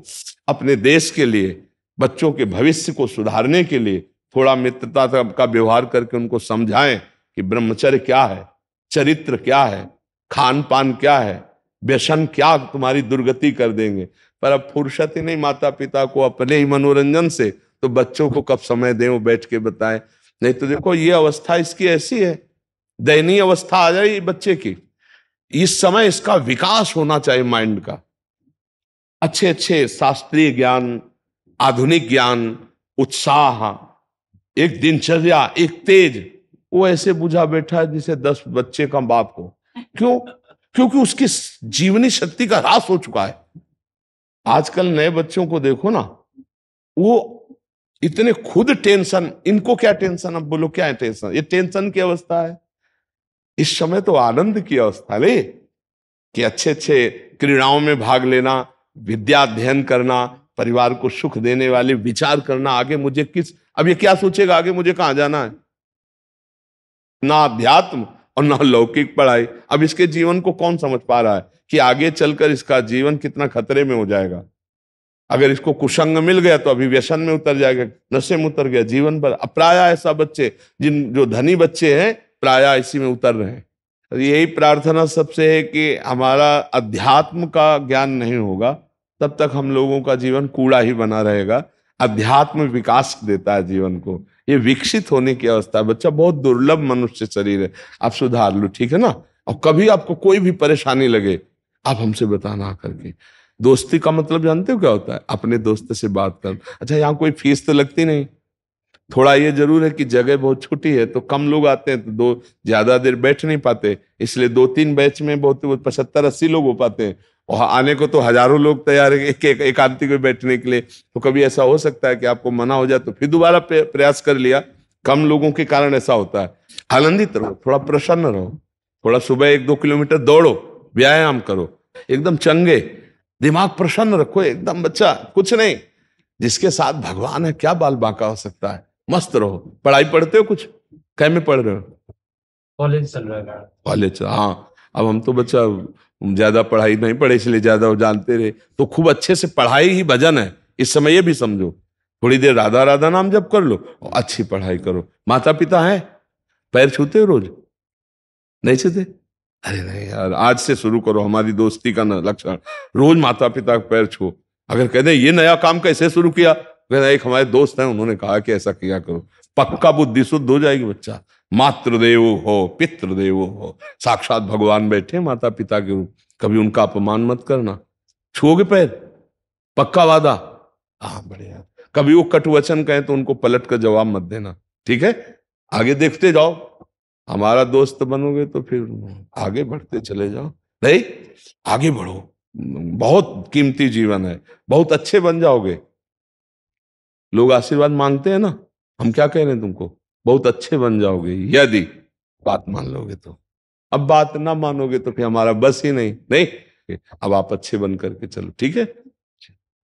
अपने देश के लिए, बच्चों के भविष्य को सुधारने के लिए थोड़ा मित्रता का व्यवहार करके उनको समझाएं कि ब्रह्मचर्य क्या है, चरित्र क्या है, खान पान क्या है, व्यसन क्या तुम्हारी दुर्गति कर देंगे। पर अब फुर्सत ही नहीं माता पिता को अपने ही मनोरंजन से, तो बच्चों को कब समय दें वो बैठ के बताएं। नहीं तो देखो ये अवस्था इसकी ऐसी है, दयनीय अवस्था आ जाए बच्चे की। इस समय इसका विकास होना चाहिए माइंड का, अच्छे अच्छे शास्त्रीय ज्ञान, आधुनिक ज्ञान, उत्साह, एक दिनचर्या, एक तेज। वो ऐसे बुझा बैठा है जिसे 10 बच्चे का बाप हो। क्यों? क्योंकि उसकी जीवनी शक्ति का ह्रास हो चुका है। आजकल नए बच्चों को देखो ना, वो इतने खुद टेंशन, इनको क्या टेंशन? अब बोलो क्या है टेंशन? ये टेंशन की अवस्था है। इस समय तो आनंद की अवस्था ले कि अच्छे अच्छे क्रीड़ाओं में भाग लेना, विद्या अध्ययन करना, परिवार को सुख देने वाले विचार करना। आगे मुझे किस, अब ये क्या सोचेगा आगे मुझे कहां जाना है? ना अध्यात्म और ना लौकिक पढ़ाई। अब इसके जीवन को कौन समझ पा रहा है कि आगे चलकर इसका जीवन कितना खतरे में हो जाएगा। अगर इसको कुसंग मिल गया तो अभी व्यसन में उतर जाएगा, नशे में उतर गया, जीवन भर। प्राय ऐसा बच्चे जो धनी बच्चे हैं प्राय इसी में उतर रहे हैं। यही प्रार्थना सबसे है कि हमारा अध्यात्म का ज्ञान नहीं होगा तब तक हम लोगों का जीवन कूड़ा ही बना रहेगा। अध्यात्म विकास देता है जीवन को, ये विकसित होने की अवस्था है। बच्चा बहुत दुर्लभ मनुष्य शरीर है, आप सुधार लो, ठीक है ना। और कभी आपको कोई भी परेशानी लगे आप हमसे बताना करके। दोस्ती का मतलब जानते हो क्या होता है? अपने दोस्त से बात कर। अच्छा, यहाँ कोई फीस तो लगती नहीं। थोड़ा ये जरूर है कि जगह बहुत छोटी है तो कम लोग आते हैं तो ज्यादा देर बैठ नहीं पाते, इसलिए 2-3 बैच में बहुत 75-80 लोग हो पाते हैं। और आने को तो हजारों लोग तैयार है एक आदमी को बैठने के लिए। तो कभी ऐसा हो सकता है कि आपको मना हो जाए तो फिर दोबारा प्रयास कर लिया। कम लोगों के कारण ऐसा होता है। आनंदित रहो, थोड़ा प्रसन्न रहो, थोड़ा सुबह 1-2 किलोमीटर दौड़ो, व्यायाम करो, एकदम चंगे, दिमाग प्रसन्न रखो एकदम। बच्चा कुछ नहीं, जिसके साथ भगवान है क्या बाल बांका हो सकता है। मस्त रहो। पढ़ाई पढ़ते हो? कुछ कै में पढ़ रहे हो? कॉलेज चल रहा है। कॉलेज, हाँ। अब हम तो बच्चा ज्यादा पढ़ाई नहीं पढ़े इसलिए ज्यादा जानते रहे। तो खूब अच्छे से पढ़ाई ही भजन है इस समय, ये भी समझो। थोड़ी देर राधा राधा नाम जप कर लो और अच्छी पढ़ाई करो। माता पिता है, पैर छूते हो रोज? नहीं छूते? अरे नहीं यार, आज से शुरू करो। हमारी दोस्ती का लक्षण रोज माता पिता का पैर छू। अगर कहते ये नया काम कैसे शुरू किया, एक हमारे दोस्त हैं उन्होंने कहा कि ऐसा किया करो, पक्का बुद्धि शुद्ध हो जाएगी। बच्चा मातृदेव हो पितृदेव हो, साक्षात भगवान बैठे माता पिता के रूप, कभी उनका अपमान मत करना। छुओगे पैर? पक्का वादा? हाँ बढ़िया। कभी वो कटुवचन कहें तो उनको पलट कर जवाब मत देना, ठीक है। आगे देखते जाओ, हमारा दोस्त बनोगे तो फिर आगे बढ़ते चले जाओ। नहीं, आगे बढ़ो, बहुत कीमती जीवन है, बहुत अच्छे बन जाओगे। लोग आशीर्वाद मांगते हैं ना, हम क्या कह रहे हैं तुमको? बहुत अच्छे बन जाओगे यदि बात मान लोगे तो। अब बात ना मानोगे तो फिर हमारा बस ही नहीं। नहीं, अब आप अच्छे बन करके चलो, ठीक है।